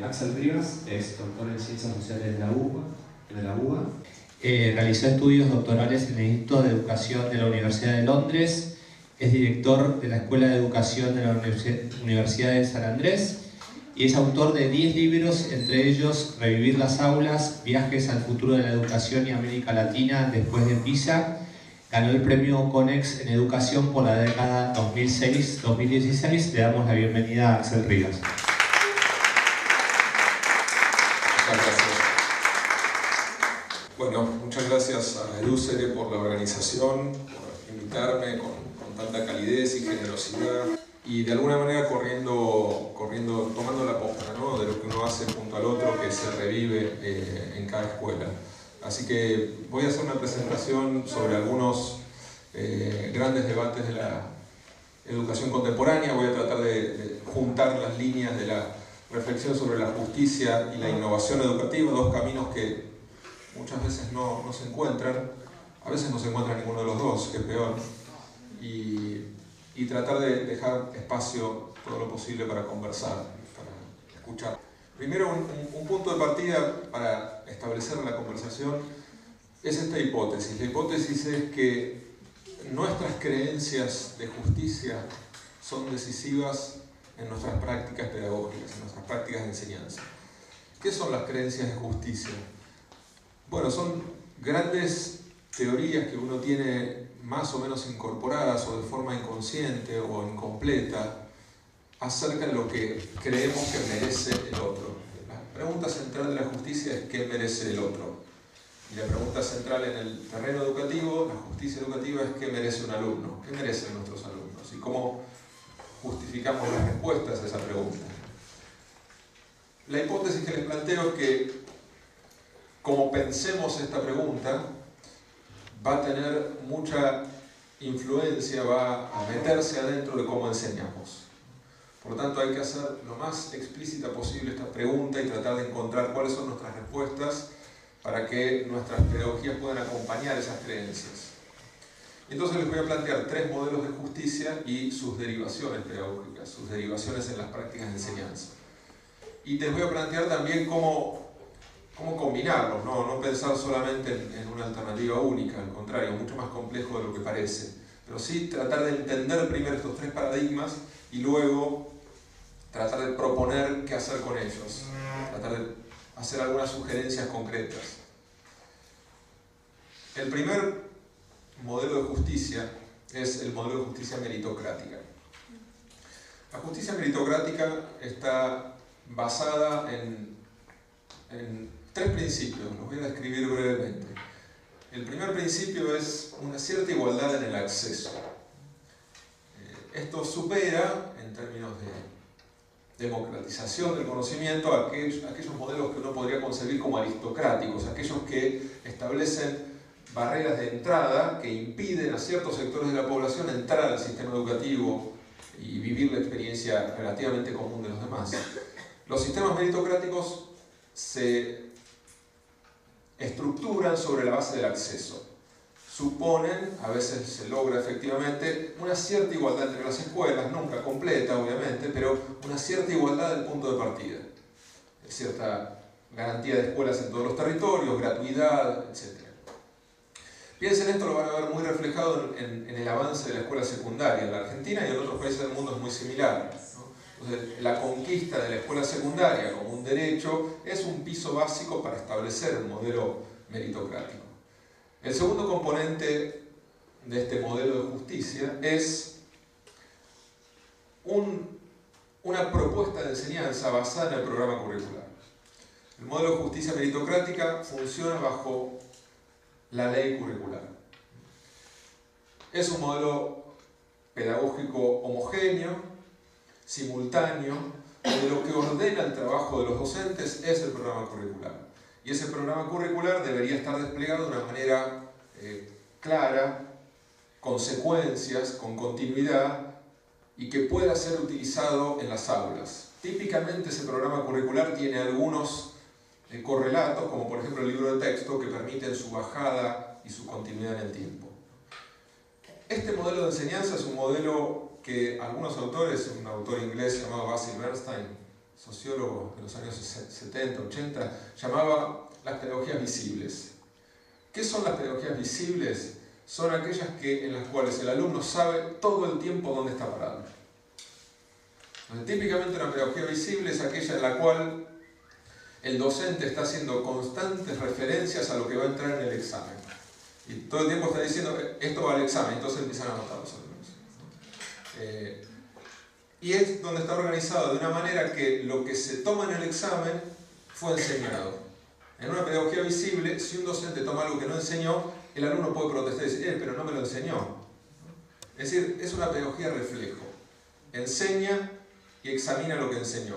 Axel Rivas es doctor en Ciencias Sociales de la UBA. Realizó estudios doctorales en el Instituto de Educación de la Universidad de Londres. Es director de la Escuela de Educación de la Universidad de San Andrés y es autor de 10 libros, entre ellos Revivir las aulas, Viajes al futuro de la educación y América Latina después de PISA. Ganó el premio CONEX en educación por la década 2006-2016. Le damos la bienvenida a Axel Rivas. Muchas gracias. Bueno, muchas gracias a EduCere por la organización, por invitarme con tanta calidez y generosidad y de alguna manera tomando la posta, ¿no?, de lo que uno hace junto al otro, que se revive en cada escuela. Así que voy a hacer una presentación sobre algunos grandes debates de la educación contemporánea. Voy a tratar de juntar las líneas de la reflexión sobre la justicia y la innovación educativa, dos caminos que muchas veces no se encuentran, a veces no se encuentra ninguno de los dos, que es peor, y tratar de dejar espacio todo lo posible para conversar, para escuchar. Primero, un punto de partida para establecer la conversación es esta hipótesis. La hipótesis es que nuestras creencias de justicia son decisivas en nuestras prácticas pedagógicas, en nuestras prácticas de enseñanza. ¿Qué son las creencias de justicia? Bueno, son grandes teorías que uno tiene más o menos incorporadas o de forma inconsciente o incompleta acerca de lo que creemos que merece el otro. La pregunta central de la justicia es ¿qué merece el otro? Y la pregunta central en el terreno educativo, la justicia educativa, es ¿qué merece un alumno? ¿Qué merecen nuestros alumnos? Y cómo justificamos las respuestas a esa pregunta. La hipótesis que les planteo es que, como pensemos esta pregunta, va a tener mucha influencia, va a meterse adentro de cómo enseñamos. Por lo tanto, hay que hacer lo más explícita posible esta pregunta y tratar de encontrar cuáles son nuestras respuestas para que nuestras pedagogías puedan acompañar esas creencias. Entonces les voy a plantear 3 modelos de justicia y sus derivaciones pedagógicas, sus derivaciones en las prácticas de enseñanza. Y les voy a plantear también cómo combinarlos, no pensar solamente en una alternativa única, al contrario, mucho más complejo de lo que parece. Pero sí tratar de entender primero estos 3 paradigmas y luego tratar de proponer qué hacer con ellos, tratar de hacer algunas sugerencias concretas. El primer modelo de justicia es el modelo de justicia meritocrática. La justicia meritocrática está basada en 3 principios, los voy a describir brevemente. El primer principio es una cierta igualdad en el acceso. Esto supera, en términos de democratización del conocimiento, aquellos modelos que uno podría concebir como aristocráticos, aquellos que establecen barreras de entrada que impiden a ciertos sectores de la población entrar al sistema educativo y vivir la experiencia relativamente común de los demás. Los sistemas meritocráticos se estructuran sobre la base del acceso. Suponen, a veces se logra efectivamente, una cierta igualdad entre las escuelas, nunca completa obviamente, pero una cierta igualdad del punto de partida. Cierta garantía de escuelas en todos los territorios, gratuidad, etc. Piensen, esto lo van a ver muy reflejado en el avance de la escuela secundaria. En la Argentina y en otros países del mundo es muy similar, ¿no? Entonces, la conquista de la escuela secundaria como un derecho es un piso básico para establecer un modelo meritocrático. El segundo componente de este modelo de justicia es una propuesta de enseñanza basada en el programa curricular. El modelo de justicia meritocrática funciona bajo la ley curricular. Es un modelo pedagógico homogéneo, simultáneo, donde lo que ordena el trabajo de los docentes es el programa curricular. Y ese programa curricular debería estar desplegado de una manera clara, con secuencias, con continuidad, y que pueda ser utilizado en las aulas. Típicamente ese programa curricular tiene algunos correlatos, como por ejemplo el libro de texto, que permiten su bajada y su continuidad en el tiempo. Este modelo de enseñanza es un modelo que algunos autores, un autor inglés llamado Basil Bernstein, sociólogo de los años 70, 80, llamaba las pedagogías visibles. ¿Qué son las pedagogías visibles? Son aquellas en las cuales el alumno sabe todo el tiempo dónde está parado. Típicamente una pedagogía visible es aquella en la cual el docente está haciendo constantes referencias a lo que va a entrar en el examen. Y todo el tiempo está diciendo, esto va al examen, entonces empiezan a anotar los alumnos. Y es donde está organizado de una manera que lo que se toma en el examen fue enseñado. En una pedagogía visible, si un docente toma algo que no enseñó, el alumno puede protestar y decir, pero no me lo enseñó. Es decir, es una pedagogía reflejo. Enseña y examina lo que enseñó.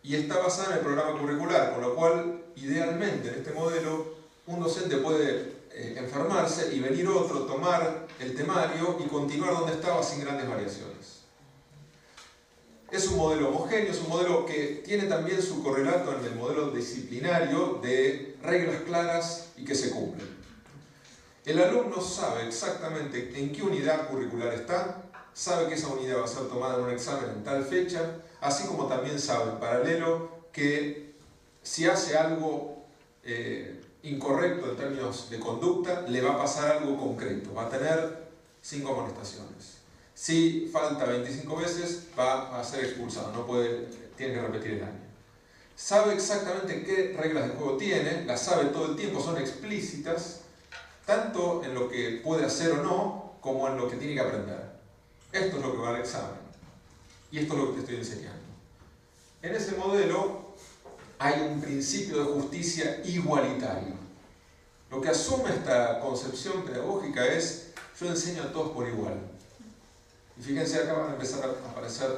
Y está basada en el programa curricular, con lo cual, idealmente, en este modelo, un docente puede enfermarse y venir otro, tomar el temario y continuar donde estaba sin grandes variaciones. Es un modelo homogéneo, es un modelo que tiene también su correlato en el modelo disciplinario de reglas claras y que se cumplen. El alumno sabe exactamente en qué unidad curricular está, sabe que esa unidad va a ser tomada en un examen en tal fecha, así como también sabe en paralelo que si hace algo incorrecto en términos de conducta, le va a pasar algo concreto, va a tener 5 amonestaciones. Si falta 25 veces, va a ser expulsado, tiene que repetir el año. Sabe exactamente qué reglas de juego tiene, las sabe todo el tiempo, son explícitas, tanto en lo que puede hacer o no, como en lo que tiene que aprender. Esto es lo que va al examen. Y esto es lo que te estoy enseñando. En ese modelo hay un principio de justicia igualitario. Lo que asume esta concepción pedagógica es, yo enseño a todos por igual. Y fíjense, acá van a empezar a aparecer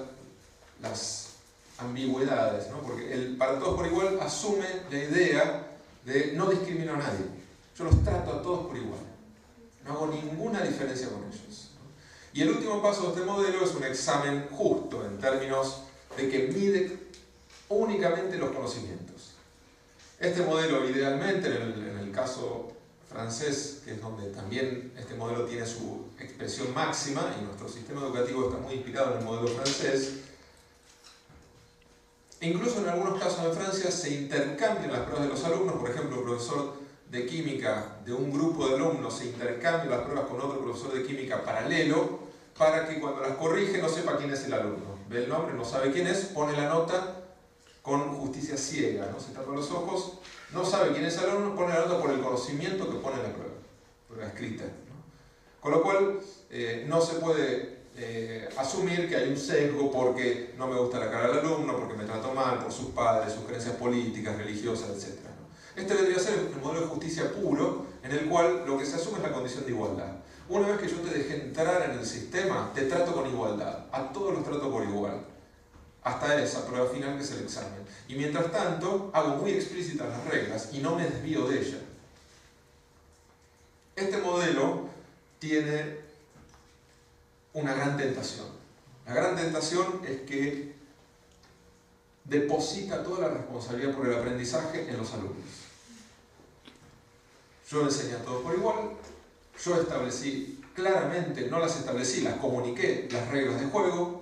las ambigüedades, ¿no? Porque el para todos por igual asume la idea de no discrimino a nadie. Yo los trato a todos por igual. No hago ninguna diferencia con ellos. Y el último paso de este modelo es un examen justo, en términos de que mide únicamente los conocimientos. Este modelo, idealmente, en el caso francés, que es donde también este modelo tiene su expresión máxima, y nuestro sistema educativo está muy inspirado en el modelo francés, incluso en algunos casos en Francia se intercambian las pruebas de los alumnos. Por ejemplo, el profesor de química de un grupo de alumnos se intercambia las pruebas con otro profesor de química paralelo, para que cuando las corrige no sepa quién es el alumno. Ve el nombre, no sabe quién es, pone la nota con justicia ciega, ¿no? Se tapa los ojos, no sabe quién es el alumno, pone la nota por el conocimiento que pone en la prueba escrita, ¿no? Con lo cual, no se puede asumir que hay un sesgo porque no me gusta la cara del alumno, porque me trato mal, por sus padres, sus creencias políticas, religiosas, etc., ¿no? Este vendría a ser el modelo de justicia puro, en el cual lo que se asume es la condición de igualdad. Una vez que yo te dejé entrar en el sistema, te trato con igualdad, a todos los trato por igual, hasta esa prueba final que es el examen. Y mientras tanto, hago muy explícitas las reglas y no me desvío de ellas. Este modelo tiene una gran tentación. La gran tentación es que deposita toda la responsabilidad por el aprendizaje en los alumnos. Yo enseñé a todos por igual, yo establecí claramente, no las establecí, las comuniqué las reglas de juego.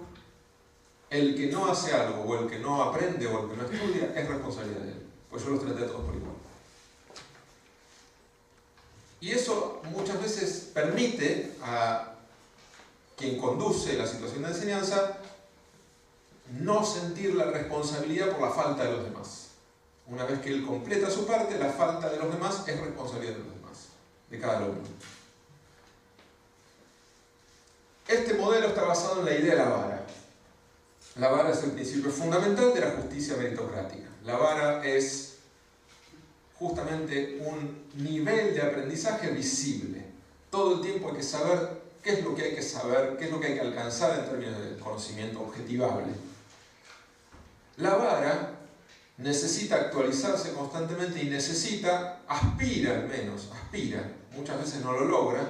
El que no hace algo, o el que no aprende, o el que no estudia, es responsabilidad de él, pues yo los traté a todos por igual. Y eso muchas veces permite a quien conduce la situación de enseñanza no sentir la responsabilidad por la falta de los demás. Una vez que él completa su parte, la falta de los demás es responsabilidad de los demás, de cada alumno. Este modelo está basado en la idea de la vara. La vara es el principio fundamental de la justicia meritocrática. La vara es justamente un nivel de aprendizaje visible. Todo el tiempo hay que saber qué es lo que hay que saber, qué es lo que hay que alcanzar en términos de conocimiento objetivable. La vara necesita actualizarse constantemente y aspira al menos, muchas veces no lo logra,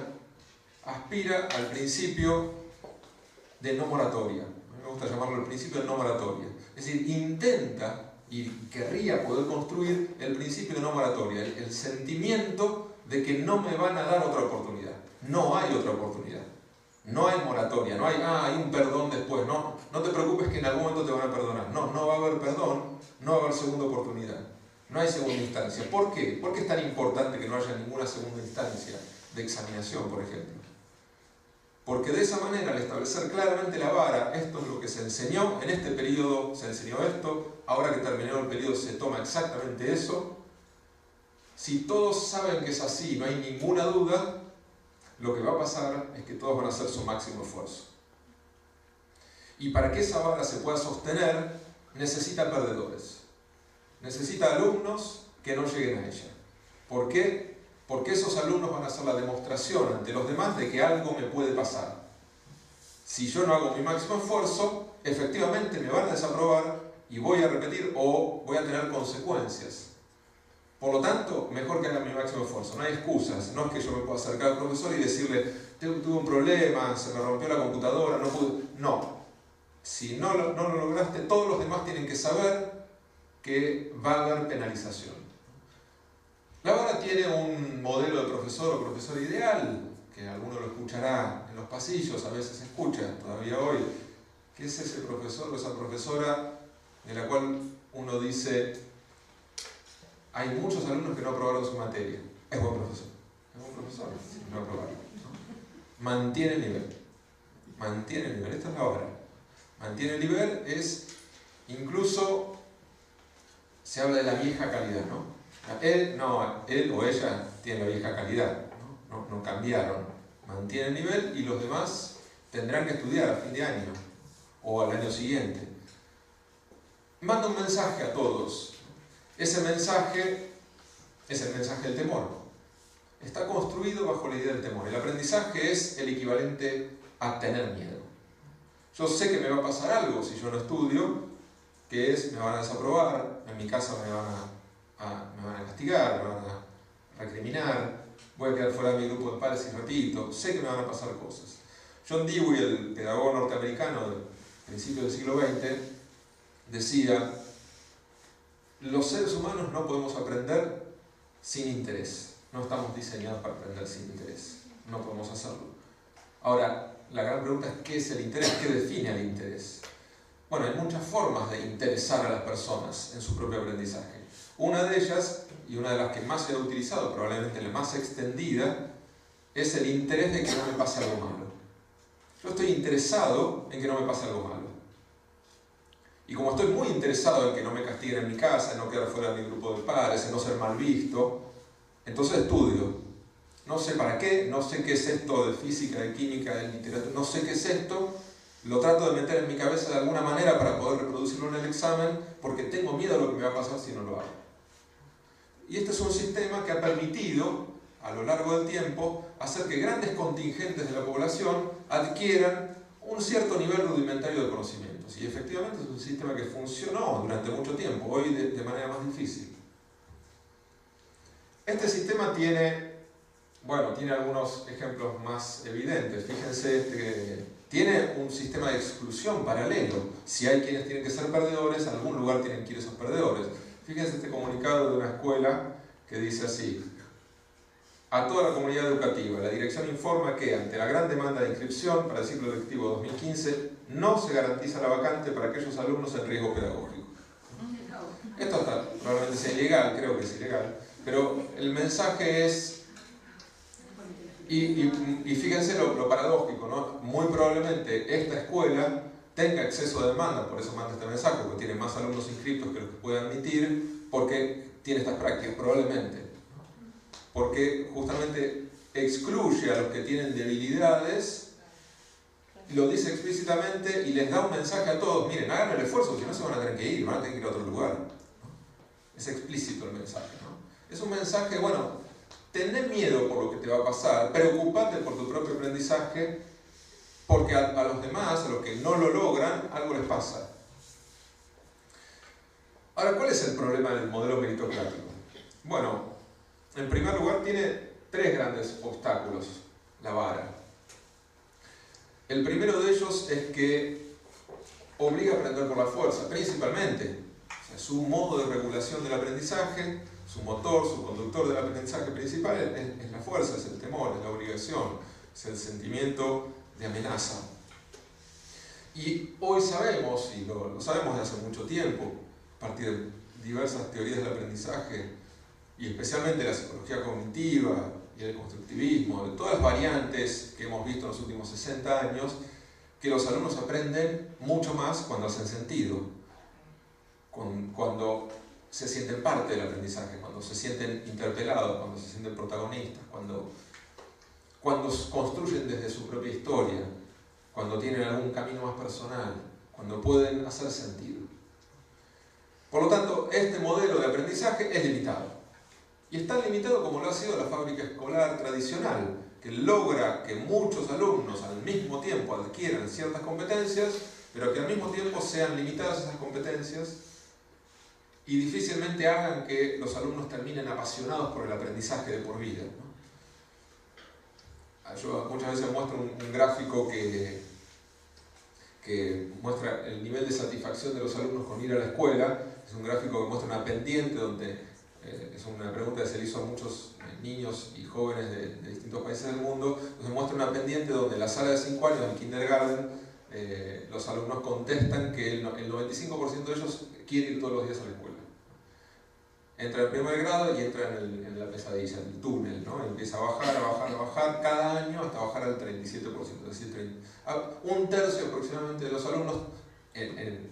aspira al principio de no moratoria. A mí me gusta llamarlo el principio de no moratoria. Es decir, intenta y querría poder construir el principio de no moratoria, el sentimiento de que no me van a dar otra oportunidad. No hay otra oportunidad. No hay moratoria, no hay, hay un perdón después. No te preocupes que en algún momento te van a perdonar. No va a haber perdón, no va a haber segunda oportunidad. No hay segunda instancia. ¿Por qué? ¿Por qué es tan importante que no haya ninguna segunda instancia de examinación, por ejemplo? Porque de esa manera, al establecer claramente la vara, esto es lo que se enseñó, en este periodo se enseñó esto, ahora que terminó el periodo se toma exactamente eso. Si todos saben que es así, no hay ninguna duda, lo que va a pasar es que todos van a hacer su máximo esfuerzo. Y para que esa vara se pueda sostener, necesita perdedores. Necesita alumnos que no lleguen a ella. ¿Por qué? Porque esos alumnos van a hacer la demostración ante los demás de que algo me puede pasar. Si yo no hago mi máximo esfuerzo, efectivamente me van a desaprobar y voy a repetir o voy a tener consecuencias. Por lo tanto, mejor que haga mi máximo esfuerzo. No hay excusas. No es que yo me pueda acercar al profesor y decirle, tuve un problema, se me rompió la computadora, no pude. No. Si no lo lograste, todos los demás tienen que saber que va a haber penalización. La vara tiene un modelo de profesor o profesor ideal, que alguno lo escuchará en los pasillos, a veces se escucha todavía hoy, que es ese profesor o esa profesora de la cual uno dice, hay muchos alumnos que no aprobaron su materia. Es buen profesor. Es buen profesor, no aprobaron. Mantiene el nivel. Mantiene el nivel. Esta es la vara. Mantiene el nivel es, incluso, se habla de la vieja calidad, ¿no? Él o ella tiene la vieja calidad, no cambiaron. Mantiene el nivel y los demás tendrán que estudiar a fin de año o al año siguiente. Manda un mensaje a todos. Ese mensaje es el mensaje del temor. Está construido bajo la idea del temor. El aprendizaje es el equivalente a tener miedo. Yo sé que me va a pasar algo si yo no estudio, que es, me van a desaprobar, en mi casa me van a castigar, me van a recriminar, voy a quedar fuera de mi grupo de pares y repito, sé que me van a pasar cosas. John Dewey, el pedagogo norteamericano del principio del siglo XX, decía, los seres humanos no podemos aprender sin interés. No estamos diseñados para aprender sin interés. No podemos hacerlo. Ahora, la gran pregunta es ¿qué es el interés? ¿Qué define el interés? Bueno, hay muchas formas de interesar a las personas en su propio aprendizaje. Una de ellas, y una de las que más se ha utilizado, probablemente la más extendida, es el interés de que no me pase algo malo. Yo estoy interesado en que no me pase algo malo. Y como estoy muy interesado en que no me castiguen en mi casa, en no quedar fuera de mi grupo de padres, en no ser mal visto, entonces estudio. No sé para qué, no sé qué es esto de física, de química, de literatura, no sé qué es esto, lo trato de meter en mi cabeza de alguna manera para poder reproducirlo en el examen, porque tengo miedo a lo que me va a pasar si no lo hago. Y este es un sistema que ha permitido, a lo largo del tiempo, hacer que grandes contingentes de la población adquieran un cierto nivel rudimentario de conocimientos. Y efectivamente es un sistema que funcionó durante mucho tiempo, hoy de manera más difícil. Este sistema tiene algunos ejemplos más evidentes. Fíjense, tiene un sistema de exclusión paralelo. Si hay quienes tienen que ser perdedores, en algún lugar tienen que ir esos perdedores. Fíjense este comunicado de una escuela que dice así: a toda la comunidad educativa, la dirección informa que, ante la gran demanda de inscripción para el ciclo lectivo 2015, no se garantiza la vacante para aquellos alumnos en riesgo pedagógico. Esto probablemente sea ilegal, creo que es ilegal, pero el mensaje es, y fíjense lo paradójico, ¿no? Muy probablemente esta escuela tenga exceso de demanda, por eso manda este mensaje, porque tiene más alumnos inscritos que los que puede admitir, porque tiene estas prácticas, probablemente. Porque justamente excluye a los que tienen debilidades, lo dice explícitamente y les da un mensaje a todos: miren, hagan el esfuerzo, si no se van a tener que ir, van a tener que ir a otro lugar. Es explícito el mensaje, ¿no? Es un mensaje, bueno, tened miedo por lo que te va a pasar, preocupate por tu propio aprendizaje, porque a los demás, a los que no lo logran, algo les pasa. Ahora, ¿cuál es el problema del modelo meritocrático? Bueno, en primer lugar, tiene tres grandes obstáculos, la vara. El primero de ellos es que obliga a aprender por la fuerza, principalmente. O sea, su modo de regulación del aprendizaje, su motor, su conductor del aprendizaje principal es la fuerza, es el temor, es la obligación, es el sentimiento de amenaza. Y hoy sabemos, y lo sabemos de hace mucho tiempo, a partir de diversas teorías del aprendizaje, y especialmente la psicología cognitiva y el constructivismo, de todas las variantes que hemos visto en los últimos 60 años, que los alumnos aprenden mucho más cuando hacen sentido, cuando se sienten parte del aprendizaje, cuando se sienten interpelados, cuando se sienten protagonistas, cuando construyen desde su propia historia, cuando tienen algún camino más personal, cuando pueden hacer sentido. Por lo tanto, este modelo de aprendizaje es limitado. Y es tan limitado como lo ha sido la fábrica escolar tradicional, que logra que muchos alumnos al mismo tiempo adquieran ciertas competencias, pero que al mismo tiempo sean limitadas esas competencias y difícilmente hagan que los alumnos terminen apasionados por el aprendizaje de por vida, ¿no? Yo muchas veces muestro un gráfico que muestra el nivel de satisfacción de los alumnos con ir a la escuela. Es un gráfico que muestra una pendiente donde es una pregunta que se le hizo a muchos niños y jóvenes de distintos países del mundo. Entonces muestra una pendiente donde en la sala de 5 años del kindergarten los alumnos contestan que el 95% de ellos quiere ir todos los días a la escuela. Entra en primer grado y entra en la pesadilla, en el túnel, ¿no? Empieza a bajar cada año hasta bajar al 37%, es decir, un tercio aproximadamente de los alumnos,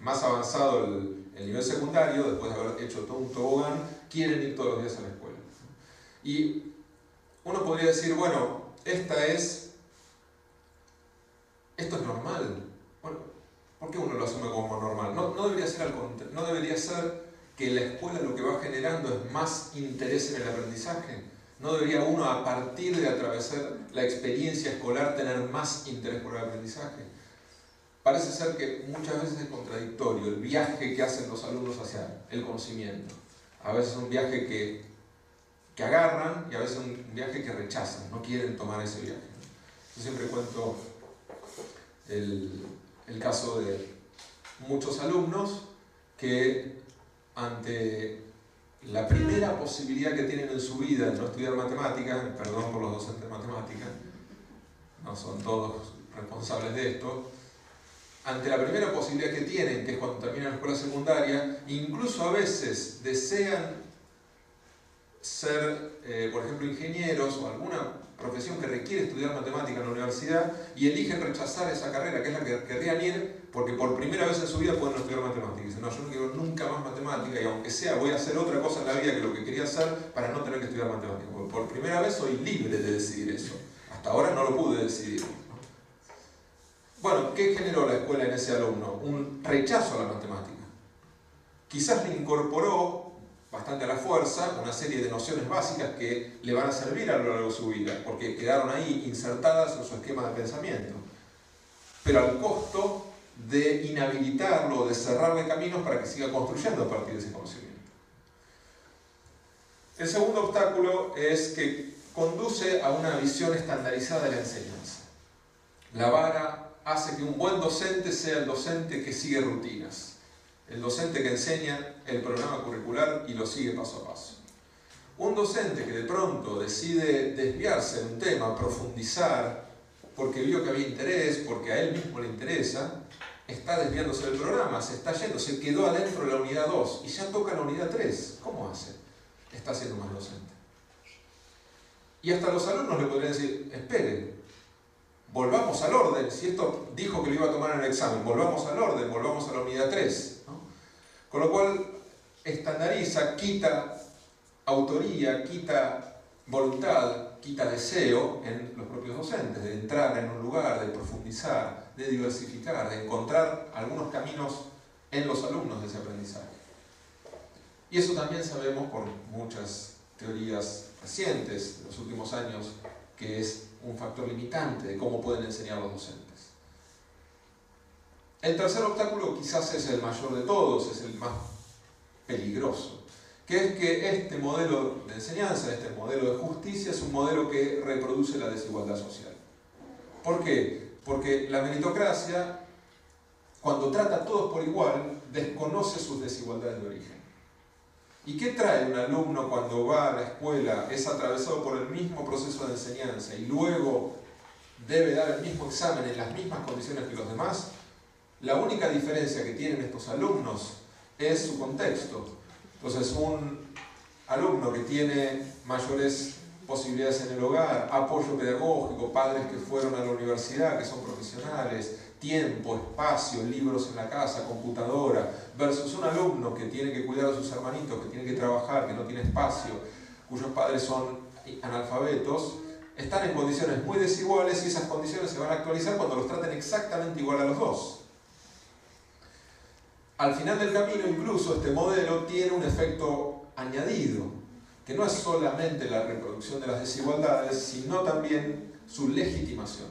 más avanzado el nivel secundario, después de haber hecho todo un tobogán, quieren ir todos los días a la escuela. Y uno podría decir, bueno, esto es normal. Bueno, ¿por qué uno lo asume como normal? No debería ser al contrario, no debería ser que la escuela lo que va generando es más interés en el aprendizaje. ¿No debería uno, a partir de atravesar la experiencia escolar, tener más interés por el aprendizaje? Parece ser que muchas veces es contradictorio el viaje que hacen los alumnos hacia el conocimiento. A veces es un viaje que agarran y a veces es un viaje que rechazan, no quieren tomar ese viaje. Yo siempre cuento el caso de muchos alumnos que ante la primera posibilidad que tienen en su vida de no estudiar matemáticas, perdón por los docentes de matemáticas, no son todos responsables de esto, ante la primera posibilidad que tienen, que es cuando terminan la escuela secundaria, incluso a veces desean ser, por ejemplo, ingenieros o alguna profesión que requiere estudiar matemática en la universidad y eligen rechazar esa carrera, que es la que querrían ir, porque por primera vez en su vida pueden no estudiar matemática. Dicen, no, yo no quiero nunca más matemática y aunque sea voy a hacer otra cosa en la vida que lo que quería hacer para no tener que estudiar matemática. Porque por primera vez soy libre de decidir eso. Hasta ahora no lo pude decidir, ¿no? Bueno, ¿qué generó la escuela en ese alumno? Un rechazo a la matemática. Quizás le incorporó bastante a la fuerza una serie de nociones básicas que le van a servir a lo largo de su vida, porque quedaron ahí insertadas en su esquema de pensamiento, pero al costo de inhabilitarlo, de cerrarle caminos para que siga construyendo a partir de ese conocimiento. El segundo obstáculo es que conduce a una visión estandarizada de la enseñanza. La vara hace que un buen docente sea el docente que sigue rutinas, el docente que enseña el programa curricular y lo sigue paso a paso. Un docente que de pronto decide desviarse de un tema, profundizar, porque vio que había interés, porque a él mismo le interesa, está desviándose del programa, se está yendo, se quedó adentro de la unidad 2 y ya toca la unidad 3. ¿Cómo hace? Está siendo más docente. Y hasta los alumnos le podrían decir, espere, volvamos al orden, si esto dijo que lo iba a tomar en el examen, volvamos al orden, volvamos a la unidad 3, ¿no? Con lo cual estandariza, quita autoría, quita voluntad, quita deseo en los propios docentes de entrar en un lugar, de profundizar, de diversificar, de encontrar algunos caminos en los alumnos de ese aprendizaje. Y eso también sabemos por muchas teorías recientes de los últimos años que es un factor limitante de cómo pueden enseñar los docentes. El tercer obstáculo quizás es el mayor de todos, es el más peligroso, que es que este modelo de enseñanza, este modelo de justicia, es un modelo que reproduce la desigualdad social. ¿Por qué? Porque la meritocracia, cuando trata a todos por igual, desconoce sus desigualdades de origen. ¿Y qué trae un alumno cuando va a la escuela? Es atravesado por el mismo proceso de enseñanza y luego debe dar el mismo examen en las mismas condiciones que los demás, la única diferencia que tienen estos alumnos es su contexto. Entonces, un alumno que tiene mayores posibilidades en el hogar, apoyo pedagógico, padres que fueron a la universidad, que son profesionales, tiempo, espacio, libros en la casa, computadora, versus un alumno que tiene que cuidar a sus hermanitos, que tiene que trabajar, que no tiene espacio, cuyos padres son analfabetos, están en condiciones muy desiguales y esas condiciones se van a actualizar cuando los traten exactamente igual a los dos. Al final del camino, incluso, este modelo tiene un efecto añadido, que no es solamente la reproducción de las desigualdades, sino también su legitimación,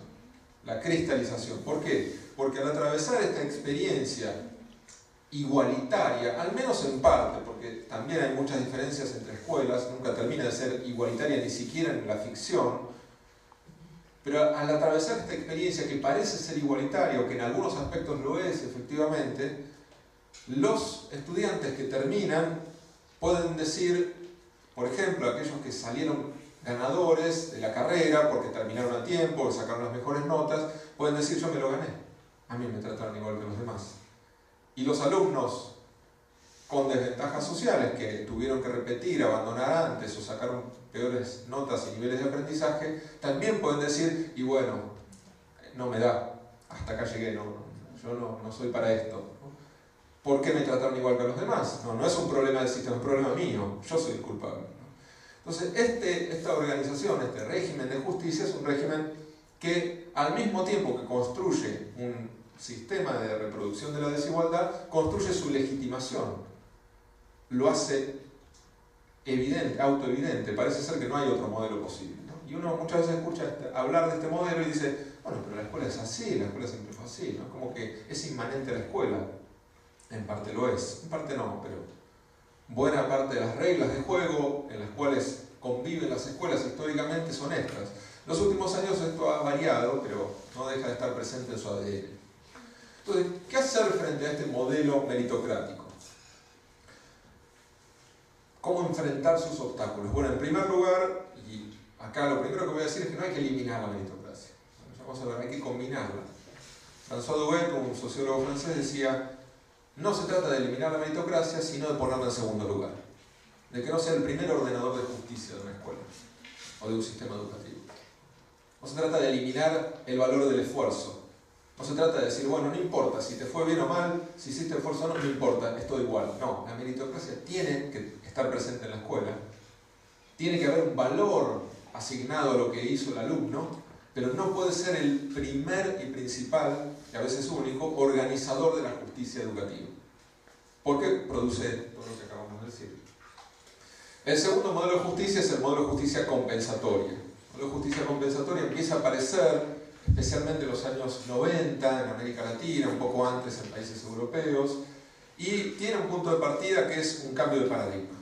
la cristalización. ¿Por qué? Porque al atravesar esta experiencia igualitaria, al menos en parte, porque también hay muchas diferencias entre escuelas, nunca termina de ser igualitaria ni siquiera en la ficción, pero al atravesar esta experiencia que parece ser igualitaria, o que en algunos aspectos lo es efectivamente, los estudiantes que terminan pueden decir, por ejemplo, aquellos que salieron ganadores de la carrera porque terminaron a tiempo, que sacaron las mejores notas, pueden decir: yo me lo gané, a mí me trataron igual que los demás. Y los alumnos con desventajas sociales que tuvieron que repetir, abandonar antes o sacaron peores notas y niveles de aprendizaje, también pueden decir: y bueno, no me da, hasta acá llegué, yo no soy para esto. ¿Por qué me trataron igual que los demás? No es un problema del sistema, es un problema mío, yo soy el culpable. Entonces, esta organización, este régimen de justicia, es un régimen que, al mismo tiempo que construye un sistema de reproducción de la desigualdad, construye su legitimación. Lo hace evidente, autoevidente. Parece ser que no hay otro modelo posible, ¿no? Y uno muchas veces escucha hablar de este modelo y dice: bueno, pero la escuela es así, la escuela siempre fue así, ¿no? Como que es inmanente a la escuela. En parte lo es, en parte no, pero buena parte de las reglas de juego en las cuales conviven las escuelas históricamente son estas. En los últimos años esto ha variado, pero no deja de estar presente en su ADN. Entonces, ¿qué hacer frente a este modelo meritocrático? ¿Cómo enfrentar sus obstáculos? Bueno, en primer lugar, y acá lo primero que voy a decir es que no hay que eliminar la meritocracia. Vamos a ver, hay que combinarla. François Dauet, un sociólogo francés, decía: no se trata de eliminar la meritocracia, sino de ponerla en segundo lugar. De que no sea el primer ordenador de justicia de una escuela o de un sistema educativo. No se trata de eliminar el valor del esfuerzo. No se trata de decir: bueno, no importa si te fue bien o mal, si hiciste esfuerzo o no, no importa, es todo igual. No, la meritocracia tiene que estar presente en la escuela. Tiene que haber un valor asignado a lo que hizo el alumno, pero no puede ser el primer y principal, y a veces único, organizador de la justicia educativa. Porque produce todo lo que acabamos de decir. El segundo modelo de justicia es el modelo de justicia compensatoria. El modelo de justicia compensatoria empieza a aparecer especialmente en los años 90 en América Latina, un poco antes en países europeos, y tiene un punto de partida que es un cambio de paradigma.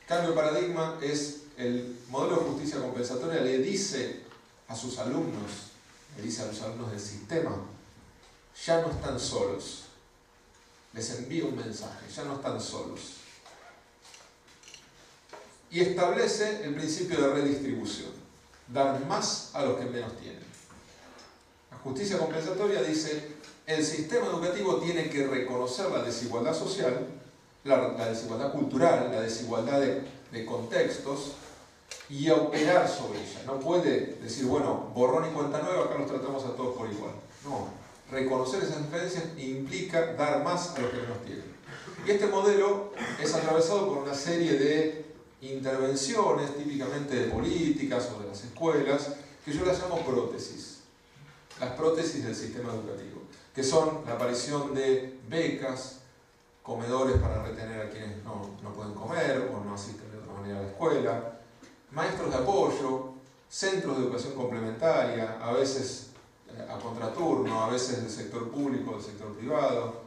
El cambio de paradigma es el modelo de justicia compensatoria le dice a sus alumnos, le dice a los alumnos del sistema: ya no están solos. Les envía un mensaje: ya no están solos. Y establece el principio de redistribución: dar más a los que menos tienen. La justicia compensatoria dice: el sistema educativo tiene que reconocer la desigualdad social, la desigualdad cultural, la desigualdad de contextos, y a operar sobre ella. No puede decir: bueno, borrón y cuenta nueva, acá los tratamos a todos por igual. No, reconocer esas diferencias implica dar más a los que menos tienen. Y este modelo es atravesado por una serie de intervenciones, típicamente de políticas o de las escuelas, que yo las llamo prótesis. Las prótesis del sistema educativo, que son la aparición de becas, comedores para retener a quienes no pueden comer o no asisten de otra manera a la escuela, maestros de apoyo, centros de educación complementaria, a veces a contraturno, a veces del sector público, del sector privado,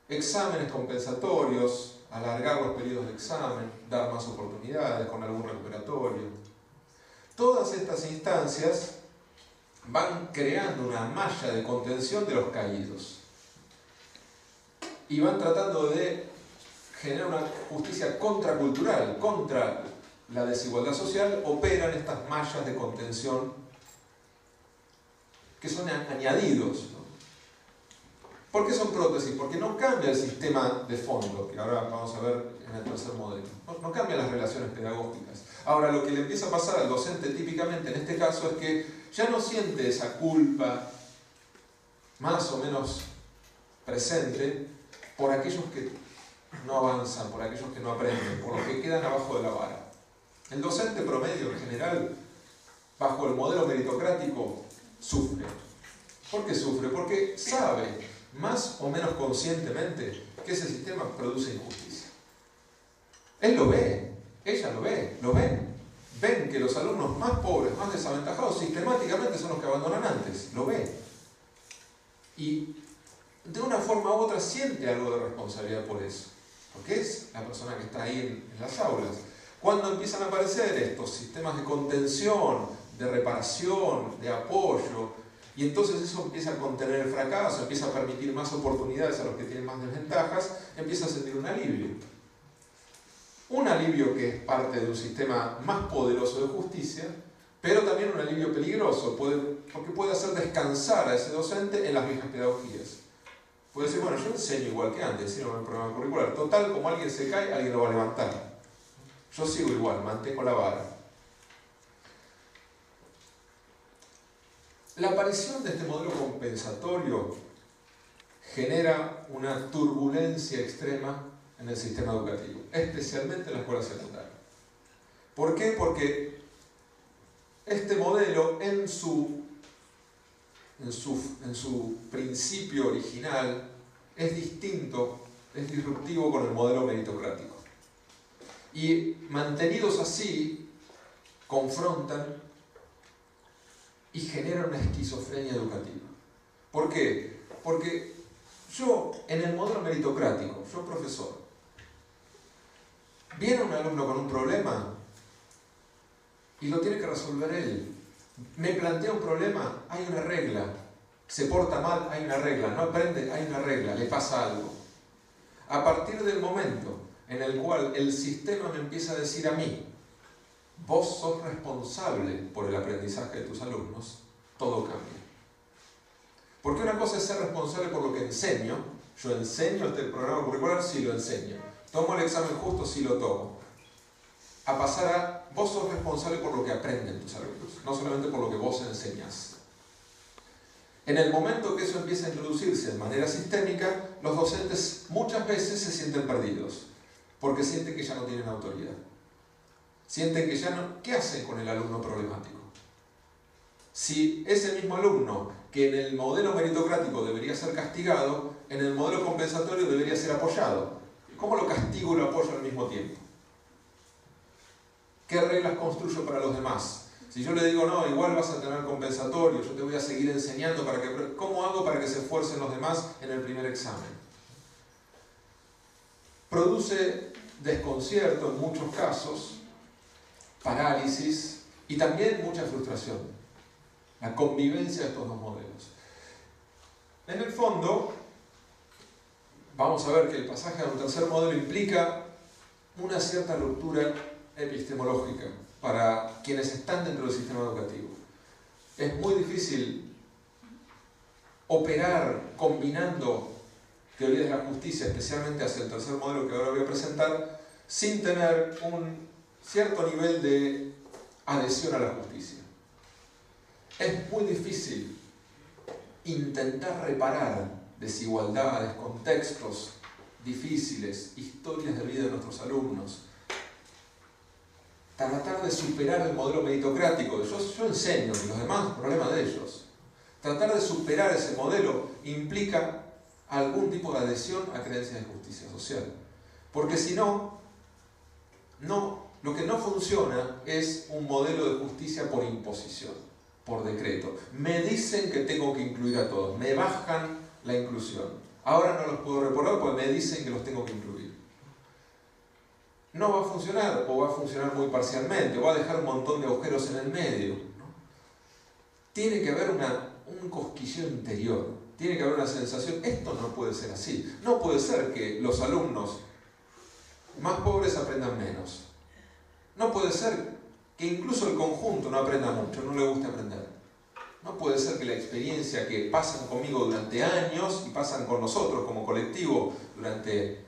exámenes compensatorios, alargar los periodos de examen, dar más oportunidades con algún recuperatorio. Todas estas instancias van creando una malla de contención de los caídos y van tratando de generar una justicia contracultural, contra la desigualdad social. Operan estas mallas de contención que son añadidos, ¿no? ¿Por qué son prótesis? Porque no cambia el sistema de fondo, que ahora vamos a ver en el tercer modelo. No cambian las relaciones pedagógicas. Ahora, lo que le empieza a pasar al docente típicamente en este caso es que ya no siente esa culpa más o menos presente por aquellos que no avanzan, por aquellos que no aprenden, por los que quedan abajo de la vara. El docente promedio en general, bajo el modelo meritocrático, sufre. ¿Por qué sufre? Porque sabe, más o menos conscientemente, que ese sistema produce injusticia. Él lo ve, ella lo ve, lo ven. Ven que los alumnos más pobres, más desaventajados, sistemáticamente son los que abandonan antes. Lo ve. Y de una forma u otra siente algo de responsabilidad por eso. Porque es la persona que está ahí en las aulas. Cuando empiezan a aparecer estos sistemas de contención, de reparación, de apoyo, y entonces eso empieza a contener el fracaso, empieza a permitir más oportunidades a los que tienen más desventajas, empieza a sentir un alivio. Un alivio que es parte de un sistema más poderoso de justicia, pero también un alivio peligroso, porque puede hacer descansar a ese docente en las viejas pedagogías. Puede decir, bueno, yo enseño igual que antes, sino en el programa curricular. Total, como alguien se cae, alguien lo va a levantar. Yo sigo igual, mantengo la vara. La aparición de este modelo compensatorio genera una turbulencia extrema en el sistema educativo, especialmente en la escuela secundaria. ¿Por qué? Porque este modelo en su principio original es distinto, es disruptivo con el modelo meritocrático. Y mantenidos así, confrontan y generan una esquizofrenia educativa. ¿Por qué? Porque yo, en el modelo meritocrático, yo profesor, viene un alumno con un problema y lo tiene que resolver él. Me plantea un problema, hay una regla. Se porta mal, hay una regla. No aprende, hay una regla. Le pasa algo. A partir del momento en el cual el sistema me empieza a decir a mí, vos sos responsable por el aprendizaje de tus alumnos, todo cambia. Porque una cosa es ser responsable por lo que enseño. Yo enseño este programa curricular, sí lo enseño. Tomo el examen justo, sí lo tomo. A pasar a, vos sos responsable por lo que aprenden tus alumnos, no solamente por lo que vos enseñás. En el momento que eso empieza a introducirse de manera sistémica, los docentes muchas veces se sienten perdidos, porque sienten que ya no tienen autoridad. Sienten que ya no... ¿Qué hacen con el alumno problemático? Si ese mismo alumno, que en el modelo meritocrático debería ser castigado, en el modelo compensatorio debería ser apoyado. ¿Cómo lo castigo y lo apoyo al mismo tiempo? ¿Qué reglas construyo para los demás? Si yo le digo, no, igual vas a tener compensatorio, yo te voy a seguir enseñando para que... ¿Cómo hago para que se esfuercen los demás en el primer examen? Produce desconcierto en muchos casos, parálisis y también mucha frustración. La convivencia de estos dos modelos. En el fondo, vamos a ver que el pasaje a un tercer modelo implica una cierta ruptura epistemológica para quienes están dentro del sistema educativo. Es muy difícil operar combinando teorías de la justicia, especialmente hacia el tercer modelo que ahora voy a presentar, sin tener un cierto nivel de adhesión a la justicia. Es muy difícil intentar reparar desigualdades, contextos difíciles, historias de vida de nuestros alumnos, tratar de superar el modelo meritocrático de yo enseño y los demás, problema de ellos. Tratar de superar ese modelo implica algún tipo de adhesión a creencias de justicia social. Porque si no, lo que no funciona es un modelo de justicia por imposición, por decreto. Me dicen que tengo que incluir a todos, me bajan la inclusión. Ahora no los puedo reprobar porque me dicen que los tengo que incluir. No va a funcionar, o va a funcionar muy parcialmente, o va a dejar un montón de agujeros en el medio, ¿no? Tiene que haber un cosquilleo interior, tiene que haber una sensación, esto no puede ser así. No puede ser que los alumnos más pobres aprendan menos. No puede ser que incluso el conjunto no aprenda mucho, no le guste aprender. No puede ser que la experiencia que pasan conmigo durante años y pasan con nosotros como colectivo durante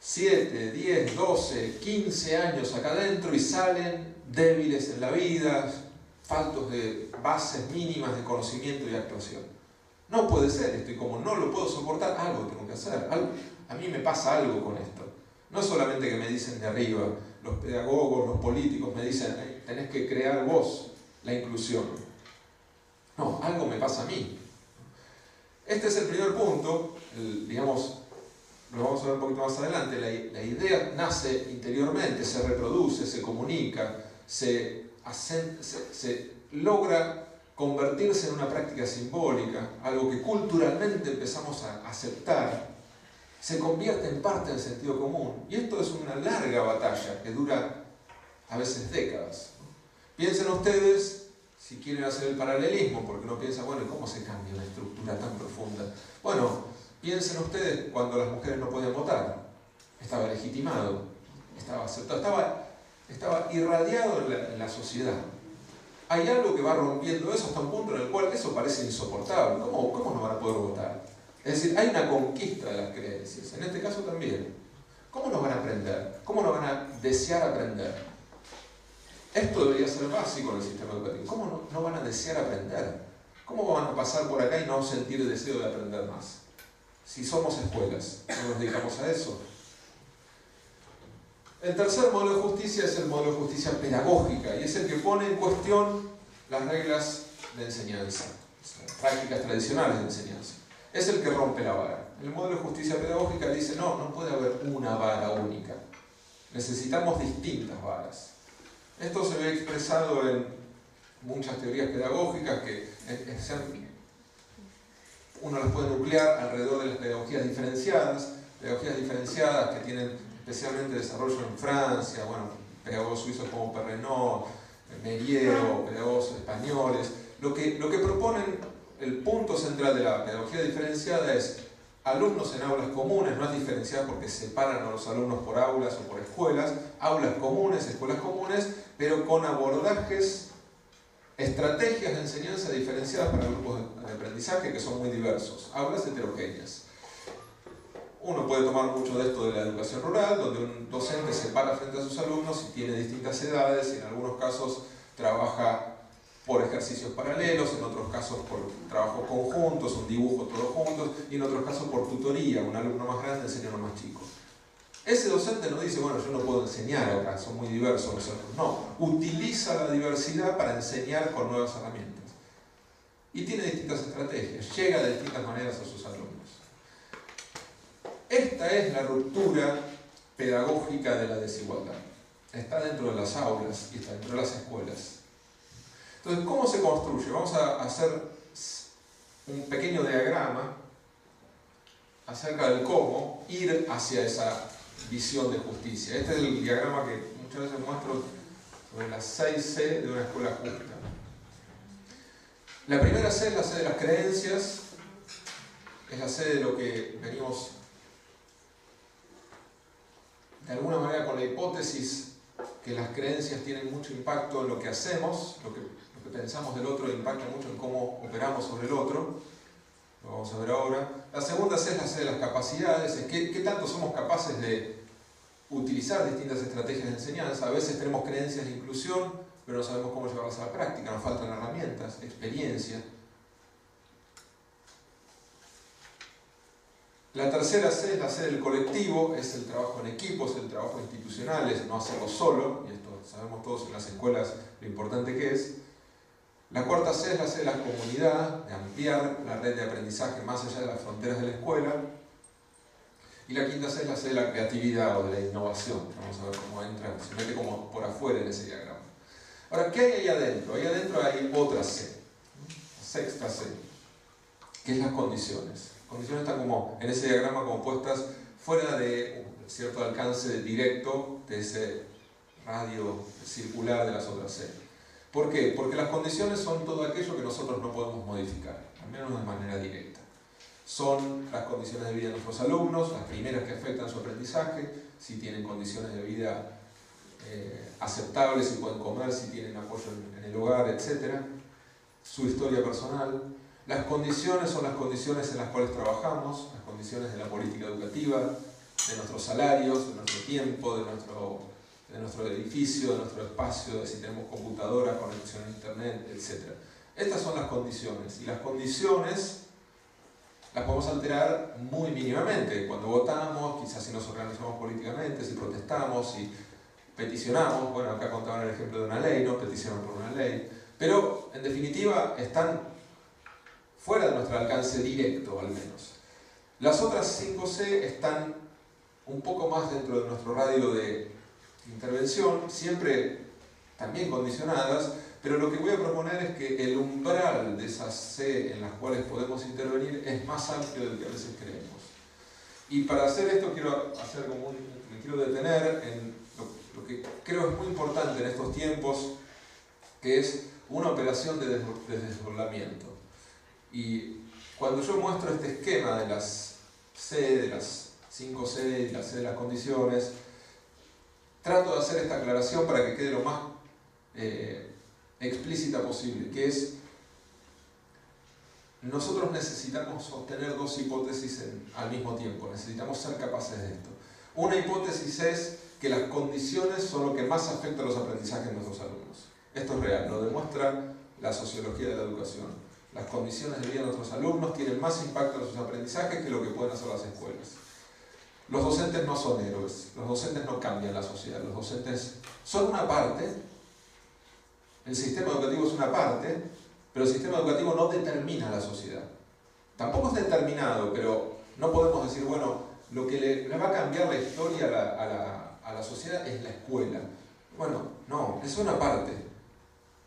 7, 10, 12, 15 años acá adentro y salen débiles en la vida, faltos de bases mínimas de conocimiento y actuación. No puede ser esto, y como no lo puedo soportar, algo tengo que hacer. A mí me pasa algo con esto. No es solamente que me dicen de arriba, los pedagogos, los políticos me dicen, tenés que crear vos la inclusión. No, algo me pasa a mí. Este es el primer punto, digamos, lo vamos a ver un poquito más adelante. La idea nace interiormente, se reproduce, se comunica, se logra convertirse en una práctica simbólica, algo que culturalmente empezamos a aceptar, se convierte en parte del sentido común. Y esto es una larga batalla que dura a veces décadas. Piensen ustedes, si quieren hacer el paralelismo, porque uno piensa, bueno, ¿cómo se cambia una estructura tan profunda? Bueno, piensen ustedes cuando las mujeres no podían votar. Estaba legitimado, estaba aceptado, estaba irradiado en la sociedad. Hay algo que va rompiendo eso hasta un punto en el cual eso parece insoportable. ¿Cómo no van a poder votar? Es decir, hay una conquista de las creencias. En este caso también. ¿Cómo nos van a aprender? ¿Cómo nos van a desear aprender? Esto debería ser básico en el sistema educativo. ¿Cómo no van a desear aprender? ¿Cómo van a pasar por acá y no sentir el deseo de aprender más? Si somos escuelas, ¿no nos dedicamos a eso? El tercer modelo de justicia es el modelo de justicia pedagógica, y es el que pone en cuestión las reglas de enseñanza, prácticas tradicionales de enseñanza. Es el que rompe la vara. El modelo de justicia pedagógica dice, no puede haber una vara única. Necesitamos distintas varas. Esto se ve expresado en muchas teorías pedagógicas que uno las puede nuclear alrededor de las pedagogías diferenciadas que tienen especialmente desarrollo en Francia, bueno, pedagogos suizos como Perrenot, Meriero, pedagogos españoles. Lo que proponen, el punto central de la pedagogía diferenciada es alumnos en aulas comunes, no es diferenciada porque separan a los alumnos por aulas o por escuelas, aulas comunes, escuelas comunes, pero con abordajes, estrategias de enseñanza diferenciadas para grupos de aprendizaje que son muy diversos, aulas heterogéneas. Uno puede tomar mucho de esto de la educación rural, donde un docente se para frente a sus alumnos y tiene distintas edades, y en algunos casos trabaja por ejercicios paralelos, en otros casos por trabajos conjuntos, un dibujo todos juntos, y en otros casos por tutoría, un alumno más grande enseña a uno más chico. Ese docente no dice, bueno, yo no puedo enseñar acá, son muy diversos los alumnos. No, utiliza la diversidad para enseñar con nuevas herramientas. Y tiene distintas estrategias, llega de distintas maneras a sus alumnos. Esta es la ruptura pedagógica de la desigualdad. Está dentro de las aulas y está dentro de las escuelas. Entonces, ¿cómo se construye? Vamos a hacer un pequeño diagrama acerca del cómo ir hacia esa visión de justicia. Este es el diagrama que muchas veces muestro sobre las 6 C de una escuela justa. La primera C es la C de las creencias, es la C de lo que venimos de alguna manera con la hipótesis que las creencias tienen mucho impacto en lo que hacemos, lo que pensamos del otro impacta mucho en cómo operamos sobre el otro. Lo vamos a ver ahora. La segunda C es la C de las capacidades, es qué tanto somos capaces de utilizar distintas estrategias de enseñanza. A veces tenemos creencias de inclusión, pero no sabemos cómo llevarlas a la práctica, nos faltan herramientas, experiencia. La tercera C es la C del colectivo, es el trabajo en equipo, es el trabajo institucional, es no hacerlo solo, y esto sabemos todos en las escuelas lo importante que es. La cuarta C es la C de la comunidad, de ampliar la red de aprendizaje más allá de las fronteras de la escuela. Y la quinta C es la C de la creatividad o de la innovación. Vamos a ver cómo entra, se mete como por afuera en ese diagrama. Ahora, ¿qué hay ahí adentro? Ahí adentro hay otra C, la sexta C, que es las condiciones. Las condiciones están como en ese diagrama como puestas fuera de un cierto alcance directo de ese radio circular de las otras C. ¿Por qué? Porque las condiciones son todo aquello que nosotros no podemos modificar, al menos de manera directa. Son las condiciones de vida de nuestros alumnos, las primeras que afectan su aprendizaje, si tienen condiciones de vida aceptables, si pueden comer, si tienen apoyo en el hogar, etc. su historia personal. Las condiciones son las condiciones en las cuales trabajamos, las condiciones de la política educativa, de nuestros salarios, de nuestro tiempo, de nuestro edificio, de nuestro espacio, de si tenemos computadora, conexión a internet, etc. Estas son las condiciones, y las condiciones las podemos alterar muy mínimamente. Cuando votamos, quizás si nos organizamos políticamente, si protestamos, si peticionamos, bueno, acá contaban el ejemplo de una ley, no peticionan por una ley, pero en definitiva están fuera de nuestro alcance directo, al menos. Las otras 5C están un poco más dentro de nuestro radio de intervención, siempre también condicionadas, pero lo que voy a proponer es que el umbral de esas C en las cuales podemos intervenir es más amplio del que a veces creemos. Y para hacer esto me quiero detener en lo que creo es muy importante en estos tiempos, que es una operación de desdoblamiento. Y cuando yo muestro este esquema de las C, de las 5C y la C de las condiciones, trato de hacer esta aclaración para que quede lo más explícita posible, que es: nosotros necesitamos sostener dos hipótesis al mismo tiempo, necesitamos ser capaces de esto. Una hipótesis es que las condiciones son lo que más afecta a los aprendizajes de nuestros alumnos. Esto es real, lo demuestra la sociología de la educación. Las condiciones de vida de nuestros alumnos tienen más impacto en sus aprendizajes que lo que pueden hacer las escuelas. Los docentes no son héroes, los docentes no cambian la sociedad, los docentes son una parte, el sistema educativo es una parte, pero el sistema educativo no determina la sociedad. Tampoco es determinado, pero no podemos decir, bueno, lo que le va a cambiar la historia a la sociedad es la escuela. Bueno, no, es una parte.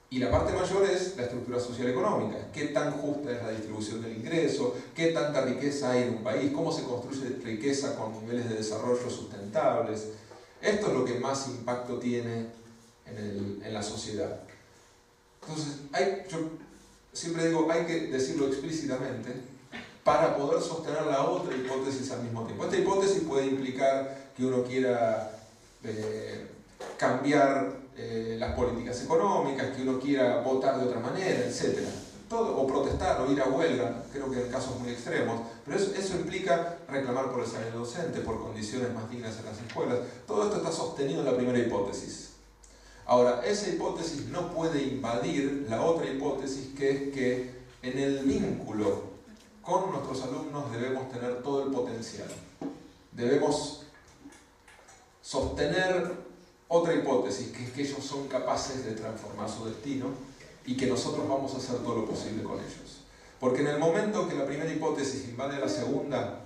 Y la parte mayor es la estructura social económica. ¿Qué tan justa es la distribución del ingreso? ¿Qué tanta riqueza hay en un país? ¿Cómo se construye riqueza con niveles de desarrollo sustentables? Esto es lo que más impacto tiene en la sociedad. Entonces, yo siempre digo, hay que decirlo explícitamente para poder sostener la otra hipótesis al mismo tiempo. Esta hipótesis puede implicar que uno quiera cambiar las políticas económicas, que uno quiera votar de otra manera, etc. O protestar o ir a huelga, creo que en casos muy extremos, pero eso implica reclamar por el salario docente, por condiciones más dignas en las escuelas. Todo esto está sostenido en la primera hipótesis. Ahora, esa hipótesis no puede invadir la otra hipótesis, que es que en el vínculo con nuestros alumnos debemos tener todo el potencial. Debemos sostener otra hipótesis, que es que ellos son capaces de transformar su destino y que nosotros vamos a hacer todo lo posible con ellos. Porque en el momento que la primera hipótesis invade a la segunda,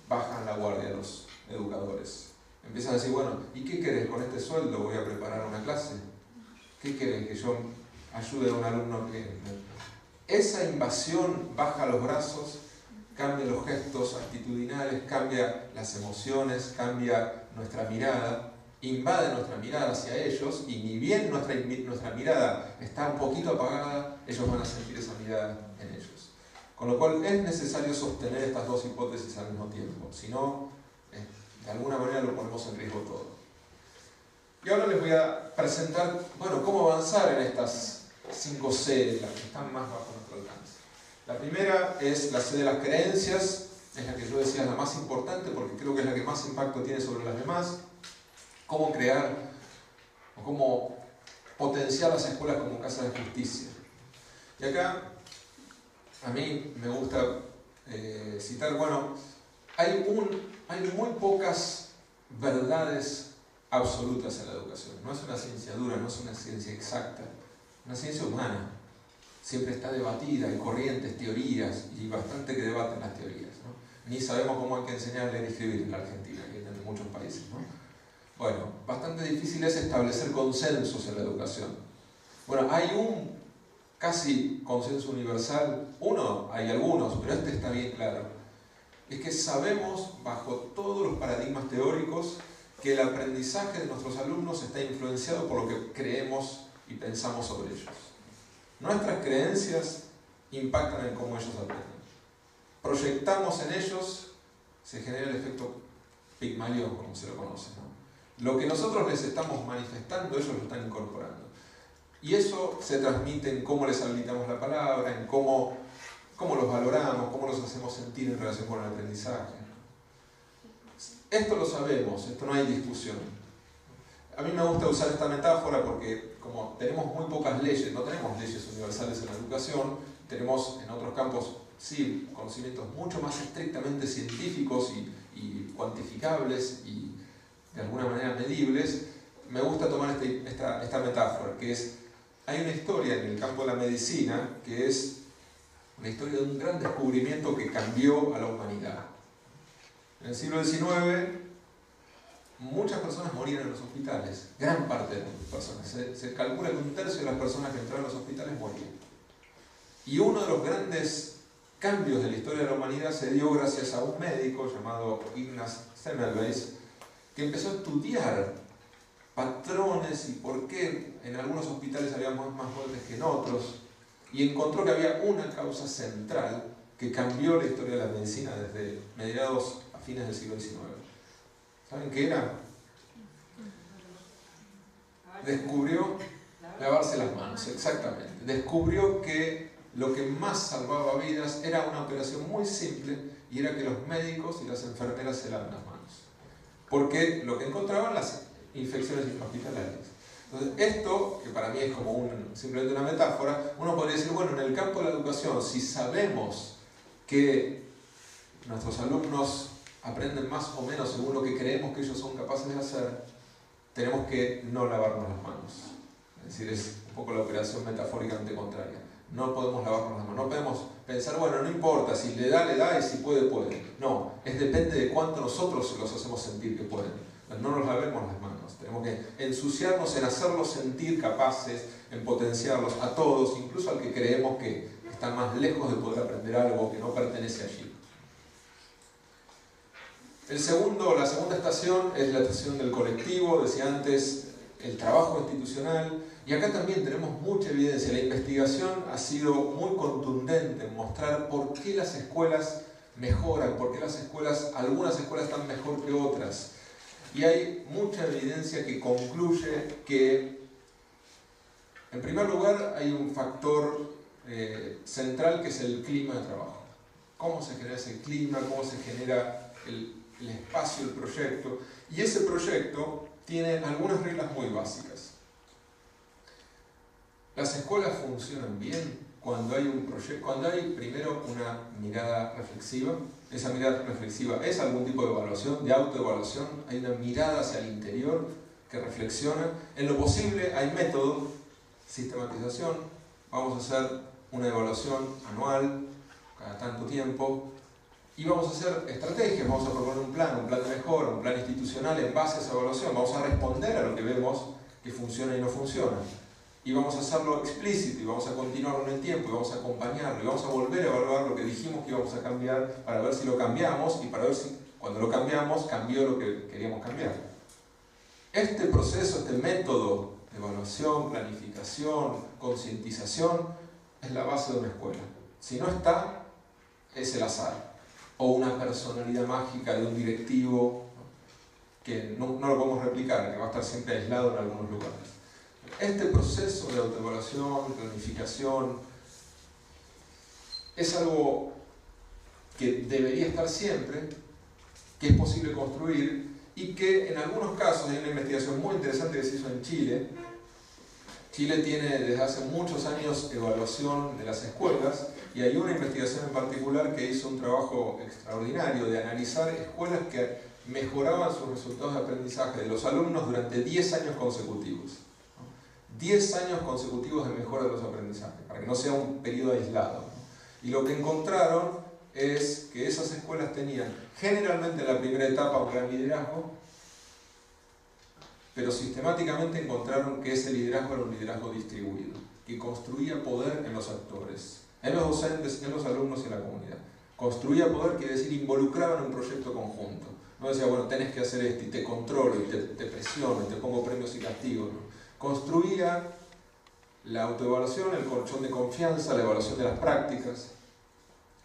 bajan la guardia los educadores. Empiezan a decir, bueno, ¿y qué querés? ¿Con este sueldo voy a preparar una clase? ¿Qué querés? ¿Que yo ayude a un alumno que...? Esa invasión baja los brazos, cambia los gestos actitudinales, cambia las emociones, cambia nuestra mirada, invade nuestra mirada hacia ellos, y ni bien nuestra mirada está un poquito apagada, ellos van a sentir esa mirada en ellos. Con lo cual es necesario sostener estas dos hipótesis al mismo tiempo, si no, de alguna manera lo ponemos en riesgo todo. Y ahora les voy a presentar, bueno, cómo avanzar en estas 5 C, las que están más bajo nuestro alcance. La primera es la C de las creencias, es la que yo decía es la más importante porque creo que es la que más impacto tiene sobre las demás. Cómo crear o cómo potenciar las escuelas como casas de justicia. Y acá a mí me gusta citar, bueno, hay muy pocas verdades absolutas en la educación. No es una ciencia dura, no es una ciencia exacta, una ciencia humana. Siempre está debatida, hay corrientes, teorías, y bastante que debaten las teorías, ¿no? Ni sabemos cómo hay que enseñar a leer y escribir en la Argentina, que en muchos países, ¿no? Bueno, bastante difícil es establecer consensos en la educación. Bueno, hay un casi consenso universal, hay algunos, pero este está bien claro. Es que sabemos, bajo todos los paradigmas teóricos, que el aprendizaje de nuestros alumnos está influenciado por lo que creemos y pensamos sobre ellos. Nuestras creencias impactan en cómo ellos aprenden. Proyectamos en ellos, se genera el efecto Pigmalión, como se lo conoce, ¿no? Lo que nosotros les estamos manifestando, ellos lo están incorporando. Y eso se transmite en cómo les habilitamos la palabra, en cómo los valoramos, cómo los hacemos sentir en relación con el aprendizaje. Esto lo sabemos, esto no hay discusión. A mí me gusta usar esta metáfora porque como tenemos muy pocas leyes, no tenemos leyes universales en la educación, tenemos en otros campos, sí, conocimientos mucho más estrictamente científicos y cuantificables y de alguna manera medibles. Me gusta tomar esta metáfora, que es, hay una historia en el campo de la medicina que es una historia de un gran descubrimiento que cambió a la humanidad. En el siglo XIX, muchas personas morían en los hospitales, gran parte de las personas. Se calcula que 1/3 de las personas que entraron a los hospitales morían. Y uno de los grandes cambios de la historia de la humanidad se dio gracias a un médico llamado Ignaz Semmelweis, que empezó a estudiar patrones y por qué en algunos hospitales había más muertes que en otros, y encontró que había una causa central que cambió la historia de la medicina desde mediados a fines del siglo XIX. ¿Saben qué era? Descubrió lavarse las manos, exactamente. Descubrió que lo que más salvaba vidas era una operación muy simple, y era que los médicos y las enfermeras se laven las manos. Porque lo que encontraban las infecciones intrahospitalarias. Entonces, esto, que para mí es como simplemente una metáfora, uno podría decir, bueno, en el campo de la educación, si sabemos que nuestros alumnos aprenden más o menos según lo que creemos que ellos son capaces de hacer, tenemos que no lavarnos las manos. Es decir, es un poco la operación metafóricamente contraria. No podemos lavarnos las manos, no podemos pensar, bueno, no importa, si le da y si puede, puede. No, depende de cuánto nosotros los hacemos sentir que pueden. No nos lavemos las manos, tenemos que ensuciarnos en hacerlos sentir capaces, en potenciarlos a todos, incluso al que creemos que está más lejos de poder aprender algo, que no pertenece allí. La segunda estación es la estación del colectivo, decía antes, el trabajo institucional, y acá también tenemos mucha evidencia. La investigación ha sido muy contundente en mostrar por qué las escuelas mejoran, por qué algunas escuelas están mejor que otras. Y hay mucha evidencia que concluye que, en primer lugar, hay un factor central que es el clima de trabajo. Cómo se genera ese clima, cómo se genera el espacio del proyecto. Y ese proyecto tiene algunas reglas muy básicas. Las escuelas funcionan bien cuando hay un proyecto, cuando hay primero una mirada reflexiva. Esa mirada reflexiva es algún tipo de evaluación, de autoevaluación. Hay una mirada hacia el interior que reflexiona. En lo posible hay método, sistematización. Vamos a hacer una evaluación anual, cada tanto tiempo. Y vamos a hacer estrategias, vamos a proponer un plan de mejora, un plan institucional en base a esa evaluación. Vamos a responder a lo que vemos que funciona y no funciona. Y vamos a hacerlo explícito, y vamos a continuarlo en el tiempo, y vamos a acompañarlo, y vamos a volver a evaluar lo que dijimos que íbamos a cambiar para ver si lo cambiamos, y para ver si cuando lo cambiamos, cambió lo que queríamos cambiar. Este proceso, este método de evaluación, planificación, concientización, es la base de una escuela. Si no está, es el azar. O una personalidad mágica de un directivo que no lo podemos replicar, que va a estar siempre aislado en algunos lugares. Este proceso de autoevaluación, planificación, es algo que debería estar siempre, que es posible construir y que en algunos casos, hay una investigación muy interesante que se hizo en Chile. Chile tiene desde hace muchos años evaluación de las escuelas, y hay una investigación en particular que hizo un trabajo extraordinario de analizar escuelas que mejoraban sus resultados de aprendizaje de los alumnos durante 10 años consecutivos. 10 años consecutivos de mejora de los aprendizajes, para que no sea un periodo aislado. Y lo que encontraron es que esas escuelas tenían generalmente en la primera etapa un gran liderazgo, pero sistemáticamente encontraron que ese liderazgo era un liderazgo distribuido, que construía poder en los actores, en los docentes, en los alumnos y en la comunidad. Construía poder quiere decir involucraba en un proyecto conjunto. No decía, bueno, tenés que hacer esto y te controlo y te presiono y te pongo premios y castigos. ¿No? Construía la autoevaluación, el colchón de confianza, la evaluación de las prácticas,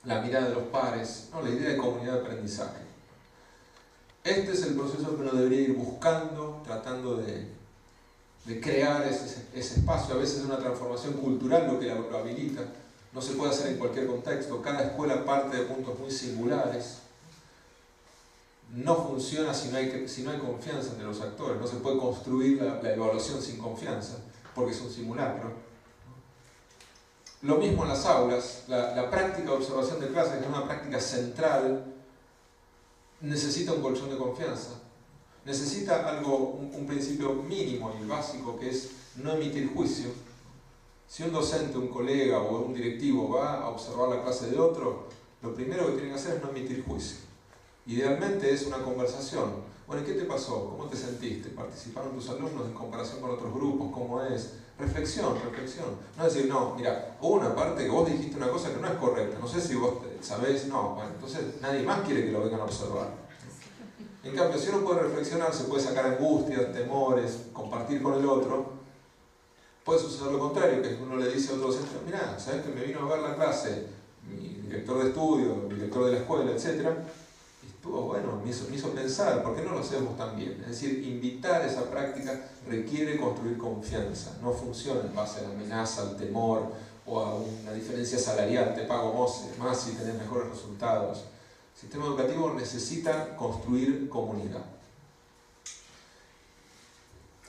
la mirada de los pares, ¿no? La idea de comunidad de aprendizaje. Este es el proceso que uno debería ir buscando, tratando de de crear ese espacio, a veces es una transformación cultural lo que lo habilita. No se puede hacer en cualquier contexto, cada escuela parte de puntos muy singulares. No funciona si no hay confianza entre los actores, no se puede construir la evaluación sin confianza, porque es un simulacro. Lo mismo en las aulas, la práctica de observación de clases, que es una práctica central, necesita un colchón de confianza. Necesita un principio mínimo y básico, que es no emitir juicio. Si un docente, un colega o un directivo va a observar la clase de otro, lo primero que tiene que hacer es no emitir juicio. Idealmente es una conversación. Bueno, ¿qué te pasó? ¿Cómo te sentiste? ¿Participaron tus alumnos en comparación con otros grupos? ¿Cómo es? Reflexión. No decir, no, mira, hubo una parte que vos dijiste una cosa que no es correcta. No sé si vos sabés, no. Bueno, entonces nadie más quiere que lo vengan a observar. En cambio, si uno puede reflexionar, se puede sacar angustias, temores, compartir con el otro. Puede suceder lo contrario, que uno le dice a otro docente, mirá, ¿sabés que me vino a ver la clase mi director de estudio, mi director de la escuela, etcétera? Y estuvo bueno, me hizo pensar, ¿por qué no lo hacemos también? Es decir, invitar esa práctica requiere construir confianza. No funciona en base a la amenaza, al temor o a una diferencia salarial. Te pago más si tenés mejores resultados. El sistema educativo necesita construir comunidad.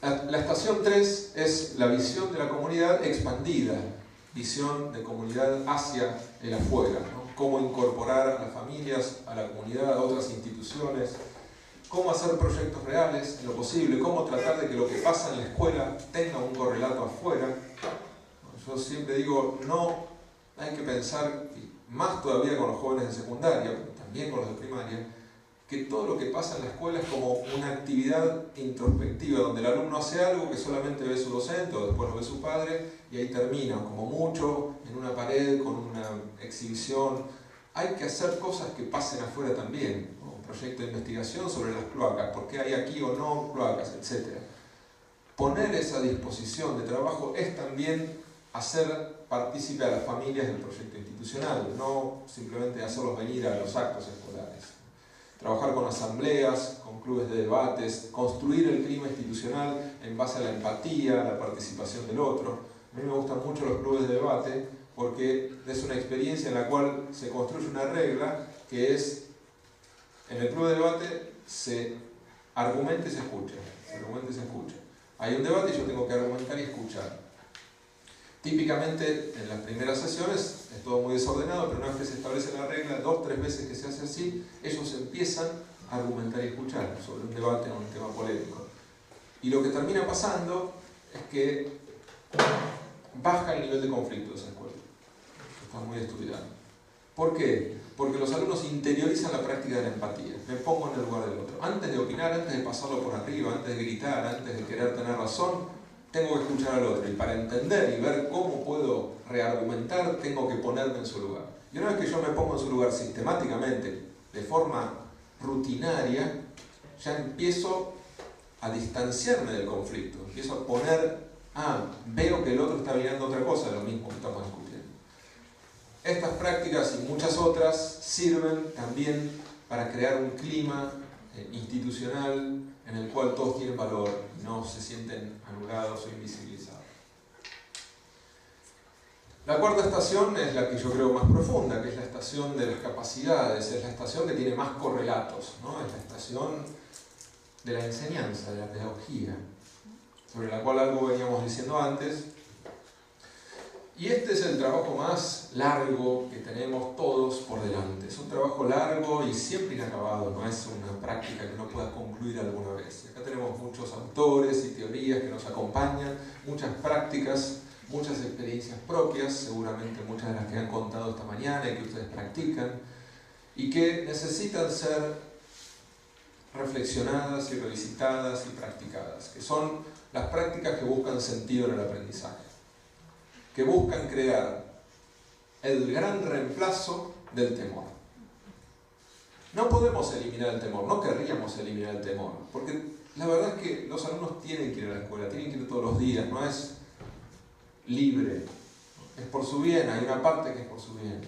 La estación 3 es la visión de la comunidad expandida, visión de comunidad hacia el afuera, ¿no? Cómo incorporar a las familias, a la comunidad, a otras instituciones, cómo hacer proyectos reales en lo posible, cómo tratar de que lo que pasa en la escuela tenga un correlato afuera. Yo siempre digo, no hay que pensar, más todavía con los jóvenes de secundaria, pero también con los de primaria, que todo lo que pasa en la escuela es como una actividad introspectiva, donde el alumno hace algo que solamente ve su docente o después lo ve su padre y ahí termina, como mucho, en una pared, con una exhibición. Hay que hacer cosas que pasen afuera también, ¿no? Un proyecto de investigación sobre las cloacas, por qué hay aquí o no cloacas, etc. Poner esa disposición de trabajo es también hacer partícipe a las familias del proyecto institucional, no simplemente hacerlos venir a los actos escolares. Trabajar con asambleas, con clubes de debates, construir el clima institucional en base a la empatía, a la participación del otro. A mí me gustan mucho los clubes de debate porque es una experiencia en la cual se construye una regla que es, en el club de debate se argumenta y se escucha. Hay un debate y yo tengo que argumentar y escuchar. Típicamente en las primeras sesiones es todo muy desordenado, pero una vez que se establece la regla, 2 o 3 veces que se hace así, ellos empiezan a argumentar y escuchar sobre un debate o un tema polémico. Y lo que termina pasando es que baja el nivel de conflicto de esa escuela. Está muy estudiado. ¿Por qué? Porque los alumnos interiorizan la práctica de la empatía. Me pongo en el lugar del otro. Antes de opinar, antes de pasarlo por arriba, antes de gritar, antes de querer tener razón, tengo que escuchar al otro, y para entender y ver cómo puedo reargumentar, tengo que ponerme en su lugar. Y una vez que yo me pongo en su lugar sistemáticamente, de forma rutinaria, ya empiezo a distanciarme del conflicto, empiezo a poner, veo que el otro está mirando otra cosa, lo mismo que estamos discutiendo. Estas prácticas y muchas otras sirven también para crear un clima institucional en el cual todos tienen valor y no se sienten anulados o invisibilizados. La cuarta estación es la que yo creo más profunda, que es la estación de las capacidades, es la estación que tiene más correlatos, ¿no? Es la estación de la enseñanza, de la pedagogía, sobre la cual algo veníamos diciendo antes. Y este es el trabajo más largo que tenemos todos por delante. Es un trabajo largo y siempre inacabado, no es una práctica que no pueda concluir alguna vez. Acá tenemos muchos autores y teorías que nos acompañan, muchas prácticas, muchas experiencias propias, seguramente muchas de las que han contado esta mañana y que ustedes practican, y que necesitan ser reflexionadas y revisitadas y practicadas, que son las prácticas que buscan sentido en el aprendizaje, que buscan crear el gran reemplazo del temor. No podemos eliminar el temor, no querríamos eliminar el temor, porque la verdad es que los alumnos tienen que ir a la escuela, tienen que ir todos los días, no es libre, es por su bien, hay una parte que es por su bien.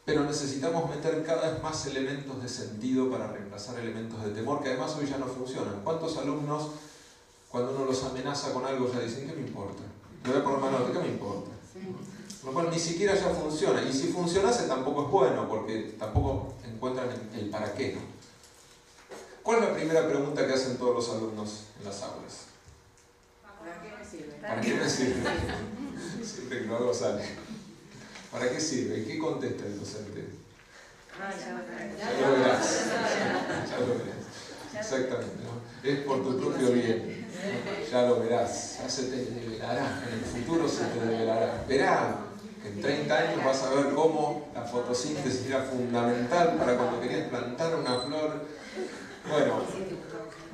Pero necesitamos meter cada vez más elementos de sentido para reemplazar elementos de temor que además hoy ya no funcionan. ¿Cuántos alumnos cuando uno los amenaza con algo ya dicen, ¿qué me importa? Le voy a poner mano, ¿qué me importa? Lo cual ni siquiera ya funciona, y si funcionase tampoco es bueno, porque tampoco encuentran el para qué, ¿no? ¿Cuál es la primera pregunta que hacen todos los alumnos en las aulas? ¿Para qué me sirve? ¿Para qué me sirve? Siempre que no algo sale. ¿Para qué sirve? ¿Y qué contesta el docente? Ya lo verás. Ya lo verás. Exactamente, ¿no? Es por tu propio bien. Ya lo verás. Ya se te develará. En el futuro se te develará. Verá que en 30 años vas a ver cómo la fotosíntesis era fundamental para cuando querías plantar una flor. Bueno,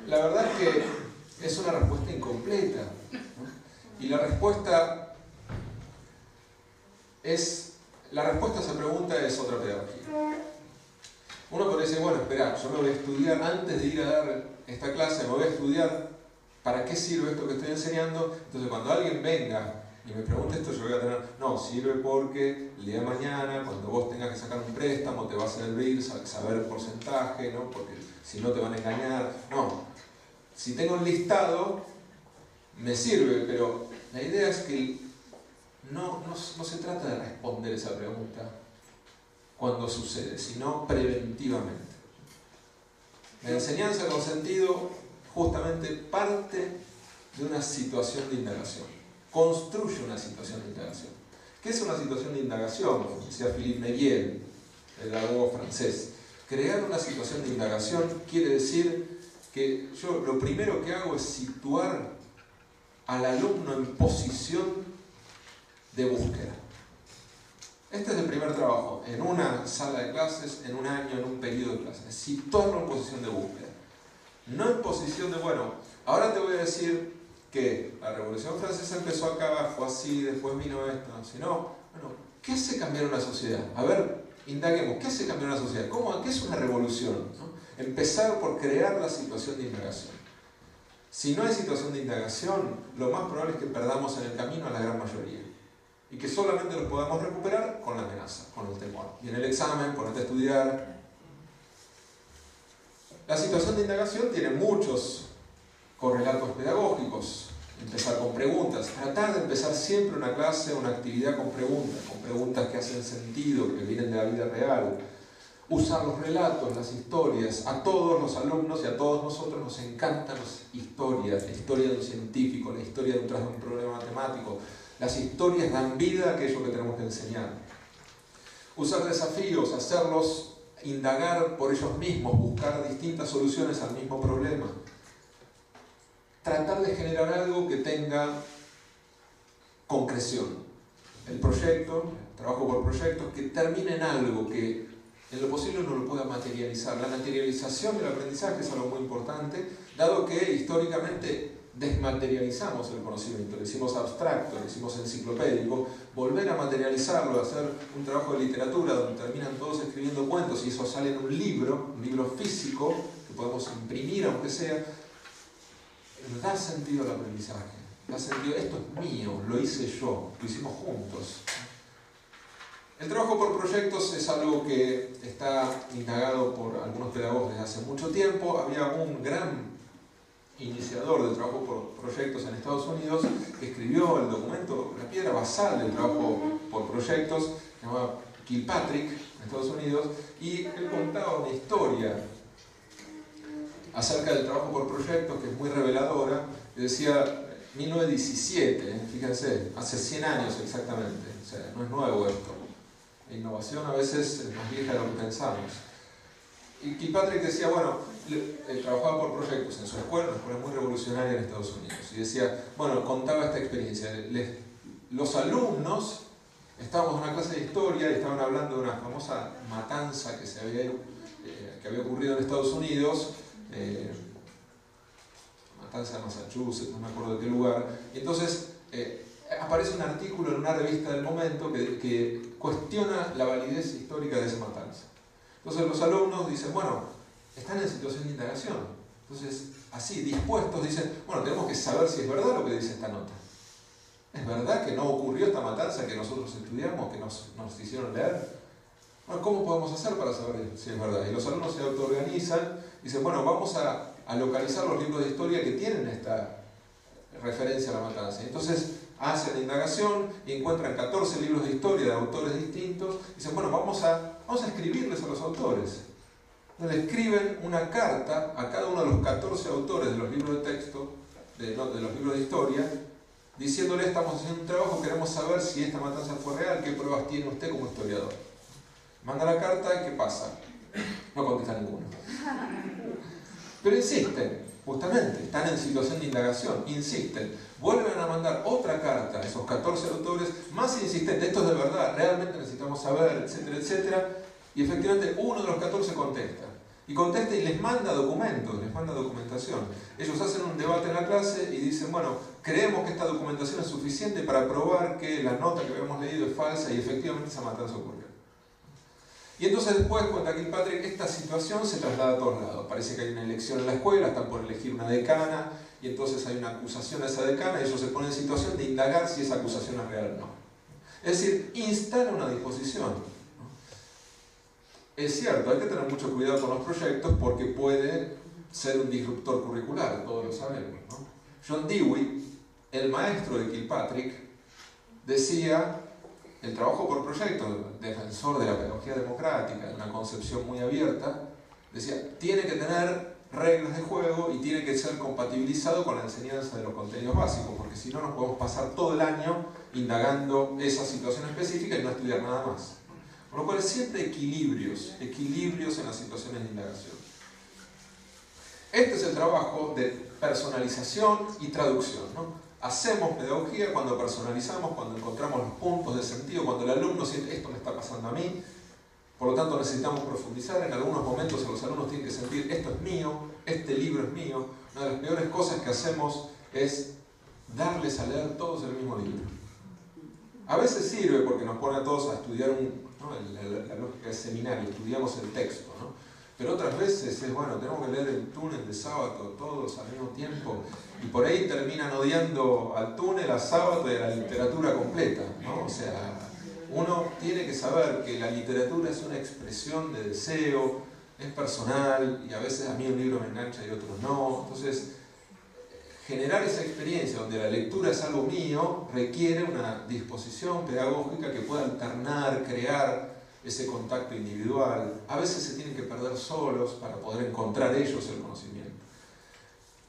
la verdad es que es una respuesta incompleta, ¿no? Y la respuesta a esa pregunta es otra pedagogía. Uno podría decir, bueno, espera, yo me voy a estudiar, antes de ir a dar esta clase, me voy a estudiar para qué sirve esto que estoy enseñando. Entonces cuando alguien venga y me pregunte esto, yo voy a tener, no, sirve porque el día de mañana, cuando vos tengas que sacar un préstamo, te va a servir saber el porcentaje, ¿no? Porque si no te van a engañar. No, si tengo un listado, me sirve, pero la idea es que no se trata de responder esa pregunta cuando sucede, sino preventivamente. La enseñanza con sentido justamente parte de una situación de indagación, construye una situación de indagación. ¿Qué es una situación de indagación? Como decía Philippe Méliel, el pedagogo francés. Crear una situación de indagación quiere decir que yo lo primero que hago es situar al alumno en posición de búsqueda. Este es el primer trabajo, en una sala de clases, en un año, en un periodo de clases. Situarlo en posición de búsqueda. No en posición de, bueno, ahora te voy a decir que la Revolución Francesa empezó acá, fue así, después vino esto, sino, bueno, ¿qué hace cambiar una sociedad? A ver, indaguemos, ¿qué hace cambiar una sociedad? ¿Qué es una revolución? ¿No? Empezar por crear la situación de indagación. Si no hay situación de indagación, lo más probable es que perdamos en el camino a la gran mayoría. Y que solamente los podamos recuperar con la amenaza, con el temor. Y en el examen, ponerte a estudiar. La situación de indagación tiene muchos correlatos pedagógicos. Empezar con preguntas. Tratar de empezar siempre una clase, una actividad con preguntas que hacen sentido, que vienen de la vida real. Usar los relatos, las historias. A todos los alumnos y a todos nosotros nos encantan las historias. La historia de un científico, la historia detrás de un problema matemático. Las historias dan vida a aquello que tenemos que enseñar. Usar desafíos, hacerlos indagar por ellos mismos, buscar distintas soluciones al mismo problema. Tratar de generar algo que tenga concreción. El proyecto, el trabajo por proyectos, que termine en algo que en lo posible uno lo pueda materializar. La materialización del aprendizaje es algo muy importante, dado que históricamente desmaterializamos el conocimiento, lo hicimos abstracto, lo hicimos enciclopédico. Volver a materializarlo, hacer un trabajo de literatura donde terminan todos escribiendo cuentos y eso sale en un libro físico que podemos imprimir aunque sea, da sentido al aprendizaje, da sentido, esto es mío, lo hice yo, lo hicimos juntos. El trabajo por proyectos es algo que está indagado por algunos pedagogos desde hace mucho tiempo. Había un gran iniciador del trabajo por proyectos en Estados Unidos que escribió el documento, la piedra basal del trabajo por proyectos, se llamaba Kilpatrick, en Estados Unidos, y él contaba una historia acerca del trabajo por proyectos que es muy reveladora. Decía 1917, fíjense, hace 100 años exactamente, o sea, no es nuevo esto. La innovación a veces es más vieja de lo que pensamos. Y Kilpatrick decía, bueno, él trabajaba por proyectos en su escuela, una escuela muy revolucionaria en Estados Unidos, y decía, bueno, contaba esta experiencia. Los alumnos, estábamos en una clase de historia y estaban hablando de una famosa matanza que había ocurrido en Estados Unidos, matanza de Massachusetts, no me acuerdo de qué lugar, y entonces aparece un artículo en una revista del momento que cuestiona la validez histórica de esa matanza. Entonces los alumnos dicen, bueno, están en situación de indagación. Entonces, así, dispuestos, dicen, bueno, tenemos que saber si es verdad lo que dice esta nota. ¿Es verdad que no ocurrió esta matanza que nosotros estudiamos, que nos hicieron leer? Bueno, ¿cómo podemos hacer para saber si es verdad? Y los alumnos se autoorganizan y dicen, bueno, vamos a localizar los libros de historia que tienen esta referencia a la matanza. Entonces hacen la indagación y encuentran 14 libros de historia de autores distintos y dicen, bueno, vamos a escribirles a los autores. Entonces escriben una carta a cada uno de los 14 autores de los libros de texto, de los libros de historia, diciéndole, estamos haciendo un trabajo, queremos saber si esta matanza fue real, qué pruebas tiene usted como historiador. Manda la carta y ¿qué pasa? No contesta ninguno. Pero insisten, justamente, están en situación de indagación, insisten, vuelven a mandar otra carta a esos 14 autores, más insistentes, esto es de verdad, realmente necesitamos saber, etcétera, etcétera, y efectivamente uno de los 14 contesta. Y contesta y les manda documentos, les manda documentación. Ellos hacen un debate en la clase y dicen, bueno, creemos que esta documentación es suficiente para probar que la nota que habíamos leído es falsa y efectivamente esa matanza ocurrió. Y entonces después, cuenta Kilpatrick, esta situación se traslada a todos lados. Parece que hay una elección en la escuela, están por elegir una decana, y entonces hay una acusación a esa decana, y ellos se ponen en situación de indagar si esa acusación es real o no. Es decir, instala una disposición. Es cierto, hay que tener mucho cuidado con los proyectos porque puede ser un disruptor curricular, todos lo sabemos, ¿no? John Dewey, el maestro de Kilpatrick, decía, el trabajo por proyectos, defensor de la pedagogía democrática, de una concepción muy abierta, decía, tiene que tener reglas de juego y tiene que ser compatibilizado con la enseñanza de los contenidos básicos, porque si no nos podemos pasar todo el año indagando esa situación específica y no estudiar nada más. Con lo cual siempre equilibrios en las situaciones de indagación. Este es el trabajo de personalización y traducción, ¿no? Hacemos pedagogía cuando personalizamos, cuando encontramos los puntos de sentido, cuando el alumno siente esto me está pasando a mí, por lo tanto necesitamos profundizar, en algunos momentos los alumnos tienen que sentir esto es mío, este libro es mío. Una de las peores cosas que hacemos es darles a leer todos el mismo libro. A veces sirve porque nos pone a todos a estudiar la lógica del seminario, estudiamos el texto, ¿no? Pero otras veces es, bueno, tenemos que leer el túnel de Sábato todos al mismo tiempo y por ahí terminan odiando al túnel, a Sábato y a la literatura completa, ¿no? O sea, uno tiene que saber que la literatura es una expresión de deseo, es personal y a veces a mí un libro me engancha y otros no. Entonces, generar esa experiencia donde la lectura es algo mío requiere una disposición pedagógica que pueda alternar, crear ese contacto individual. A veces se tienen que perder solos para poder encontrar ellos el conocimiento.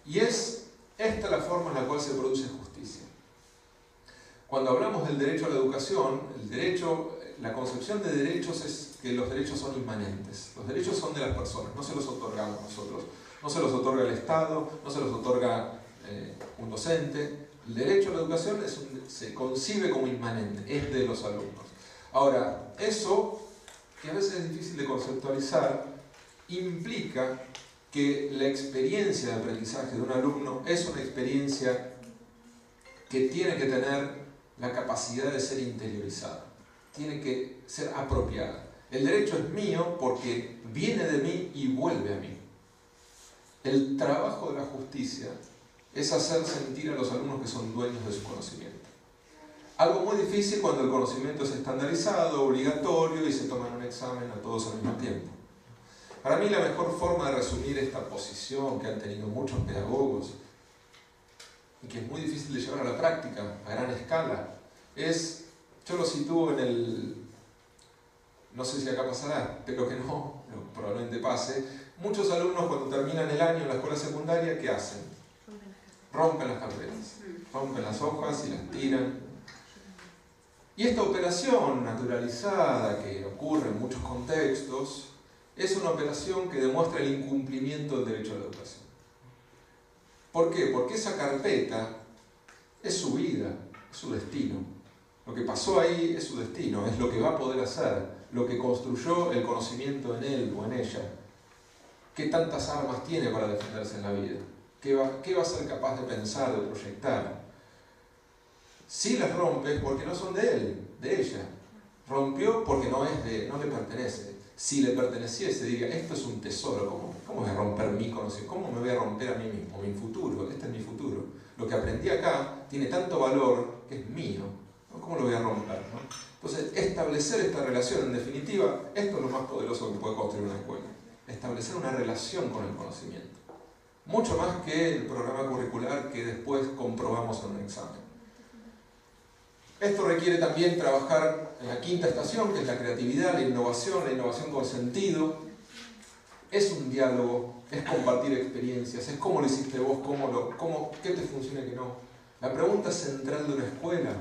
Y es esta la forma en la cual se produce justicia. Cuando hablamos del derecho a la educación, la concepción de derechos es que los derechos son inmanentes. Los derechos son de las personas, no se los otorgamos nosotros. No se los otorga el Estado, no se los otorga un docente. El derecho a la educación se concibe como inmanente, es de los alumnos. Ahora, eso, que a veces es difícil de conceptualizar, implica que la experiencia de aprendizaje de un alumno es una experiencia que tiene que tener la capacidad de ser interiorizada, tiene que ser apropiada. El derecho es mío porque viene de mí y vuelve a mí. El trabajo de la justicia es hacer sentir a los alumnos que son dueños de su conocimiento. Algo muy difícil cuando el conocimiento es estandarizado, obligatorio y se toma en un examen a todos al mismo tiempo. Para mí la mejor forma de resumir esta posición que han tenido muchos pedagogos y que es muy difícil de llevar a la práctica a gran escala es, yo lo sitúo en el, no sé si acá pasará, espero que no, pero probablemente pase, muchos alumnos cuando terminan el año en la escuela secundaria, ¿qué hacen? Rompen las carpetas, rompen las hojas y las tiran. Y esta operación naturalizada que ocurre en muchos contextos es una operación que demuestra el incumplimiento del derecho a la educación. ¿Por qué? Porque esa carpeta es su vida, es su destino. Lo que pasó ahí es su destino, es lo que va a poder hacer, lo que construyó el conocimiento en él o en ella. ¿Qué tantas armas tiene para defenderse en la vida? ¿Qué va a ser capaz de pensar, de proyectar? Si las rompe es porque no son de él, de ella. Rompió porque no le pertenece. Si le perteneciese, diría, esto es un tesoro, ¿cómo voy a romper mi conocimiento? ¿Cómo me voy a romper a mí mismo? Mi futuro, este es mi futuro. Lo que aprendí acá tiene tanto valor que es mío. ¿Cómo lo voy a romper? ¿No? Entonces, establecer esta relación, en definitiva, esto es lo más poderoso que puede construir una escuela. Establecer una relación con el conocimiento. mucho más que el programa curricular que después comprobamos en un examen. Esto requiere también trabajar en la quinta estación, que es la creatividad, la innovación con sentido. Es un diálogo, es compartir experiencias, es cómo lo hiciste vos, qué te funciona y qué no. La pregunta central de una escuela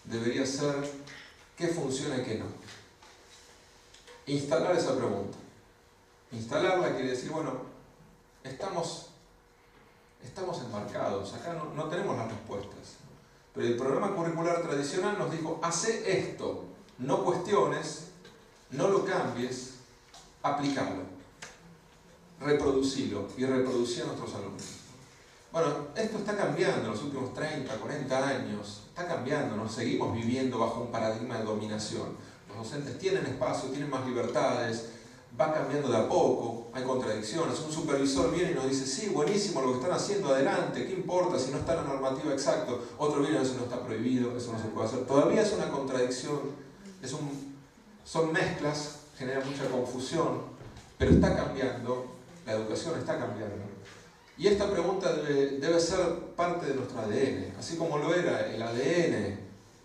debería ser qué funciona y qué no. Instalar esa pregunta. Instalarla quiere decir, bueno, estamos enmarcados, acá no tenemos las respuestas. Pero el programa curricular tradicional nos dijo, hace esto, no cuestiones, no lo cambies, aplicalo, reproducilo y reproducir a nuestros alumnos. Bueno, esto está cambiando en los últimos 30, 40 años, está cambiando, nos seguimos viviendo bajo un paradigma de dominación. Los docentes tienen espacio, tienen más libertades, va cambiando de a poco, hay contradicciones. Un supervisor viene y nos dice, sí, buenísimo lo que están haciendo, adelante, ¿qué importa si no está la normativa exacto? Otro viene y dice, no está prohibido, eso no se puede hacer. Todavía es una contradicción, son mezclas, genera mucha confusión, pero está cambiando, la educación está cambiando. Y esta pregunta debe ser parte de nuestro ADN, así como lo era el ADN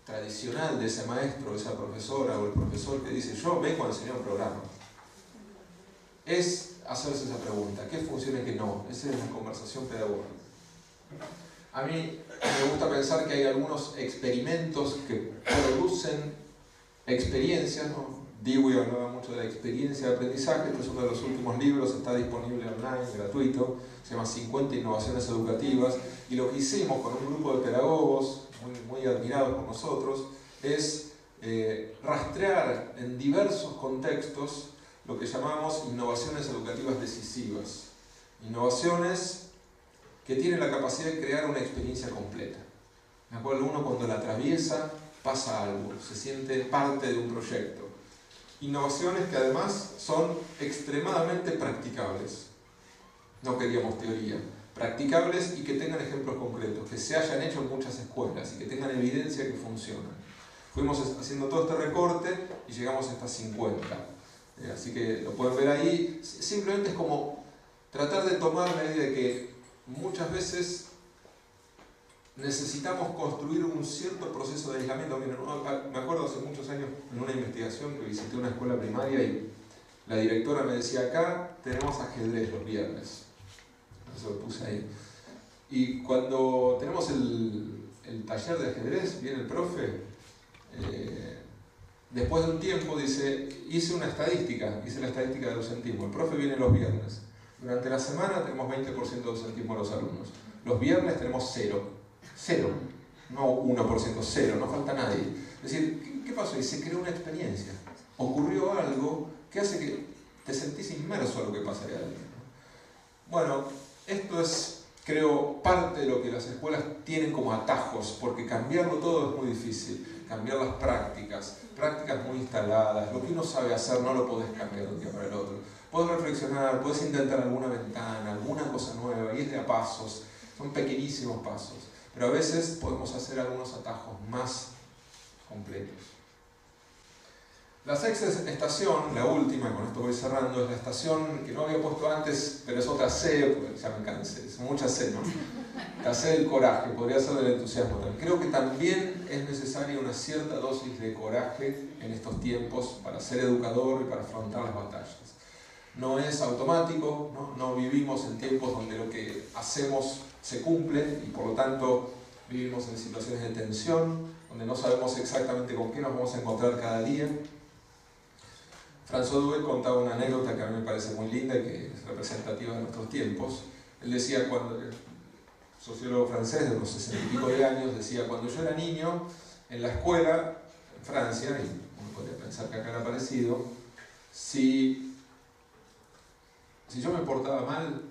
tradicional de ese maestro, de esa profesora o el profesor que dice, yo vengo a enseñar un programa. Es hacerse esa pregunta, ¿qué funciona y qué no? Esa es la conversación pedagógica. A mí me gusta pensar que hay algunos experimentos que producen experiencias, ¿no? Dewey hablaba mucho de la experiencia de aprendizaje, este es uno de los últimos libros, está disponible online, gratuito, se llama 50 innovaciones educativas, y lo que hicimos con un grupo de pedagogos muy admirados por nosotros es rastrear en diversos contextos lo que llamamos innovaciones educativas decisivas. Innovaciones que tienen la capacidad de crear una experiencia completa. Me acuerdo, uno cuando la atraviesa pasa algo, se siente parte de un proyecto. Innovaciones que además son extremadamente practicables. No queríamos teoría. Practicables y que tengan ejemplos concretos, que se hayan hecho en muchas escuelas y que tengan evidencia que funcionan. Fuimos haciendo todo este recorte y llegamos a estas 50. Así que lo pueden ver ahí. Simplemente es como tratar de tomar la idea de que muchas veces necesitamos construir un cierto proceso de aislamiento. Miren, me acuerdo hace muchos años en una investigación que visité una escuela primaria y la directora me decía, acá tenemos ajedrez los viernes. Eso lo puse ahí. Y cuando tenemos el taller de ajedrez, viene el profe, después de un tiempo dice, hice la estadística de docentismo. El profe viene los viernes. Durante la semana tenemos 20% de docentismo a los alumnos. Los viernes tenemos 0. No 1%, 0, no falta nadie. Es decir, ¿qué pasó? Y se creó una experiencia. Ocurrió algo que hace que te sentís inmerso a lo que pasa ahí adentro. Bueno, esto es, creo, parte de lo que las escuelas tienen como atajos, porque cambiarlo todo es muy difícil. Cambiar las prácticas muy instaladas, lo que uno sabe hacer no lo podés cambiar de un día para el otro. Podés reflexionar, podés intentar alguna ventana, alguna cosa nueva, y es de a pasos, son pequeñísimos pasos. Pero a veces podemos hacer algunos atajos más completos. La sexta estación, la última, con esto voy cerrando, es la estación que no había puesto antes, pero es otra C, porque ya me cansé, es mucha C, ¿no? La C del coraje, podría ser del entusiasmo también. Creo que también es necesaria una cierta dosis de coraje en estos tiempos para ser educador y para afrontar las batallas. No es automático, no vivimos en tiempos donde lo que hacemos se cumple y por lo tanto vivimos en situaciones de tensión, donde no sabemos exactamente con qué nos vamos a encontrar cada día. François Duvet contaba una anécdota que a mí me parece muy linda y que es representativa de nuestros tiempos. Él decía, cuando el sociólogo francés de unos 60 y pico de años, decía, cuando yo era niño, en la escuela, en Francia, y uno podría pensar que acá era parecido, si yo me portaba mal,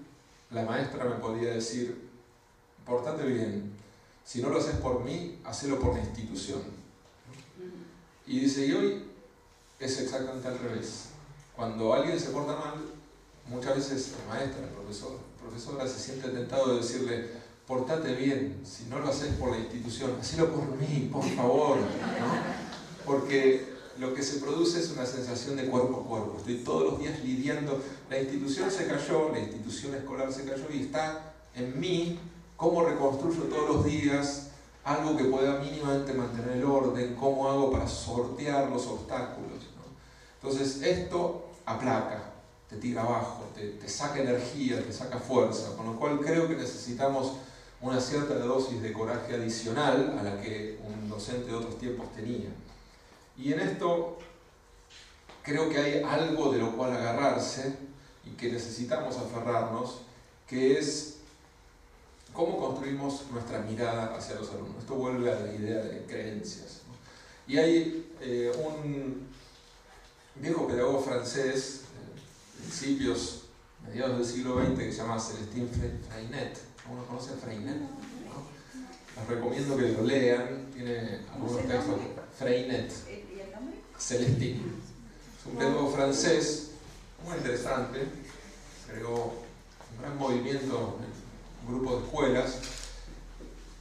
la maestra me podía decir, portate bien, si no lo haces por mí, hacelo por la institución. Y dice, y hoy es exactamente al revés. Cuando alguien se porta mal, muchas veces la maestra, la profesora se siente tentado de decirle, portate bien, si no lo haces por la institución, hacelo por mí, por favor, ¿no? Porque lo que se produce es una sensación de cuerpo a cuerpo. Estoy todos los días lidiando. La institución se cayó, la institución escolar se cayó y está en mí cómo reconstruyo todos los días algo que pueda mínimamente mantener el orden, cómo hago para sortear los obstáculos, ¿no? Entonces esto aplaca, te tira abajo, te saca energía, te saca fuerza, con lo cual creo que necesitamos una cierta dosis de coraje adicional a la que un docente de otros tiempos tenía. Y en esto creo que hay algo de lo cual agarrarse y que necesitamos aferrarnos, que es cómo construimos nuestra mirada hacia los alumnos. Esto vuelve a la idea de creencias, ¿no? Y hay un viejo pedagogo francés, principios, mediados del siglo XX, que se llama Celestin Freinet. ¿Alguno conoce a Freinet? ¿No? Les recomiendo que lo lean, tiene algunos textos. Freinet. ¿Y el nombre? Celestin. Es un pedagogo francés muy interesante, creó un gran movimiento en un grupo de escuelas,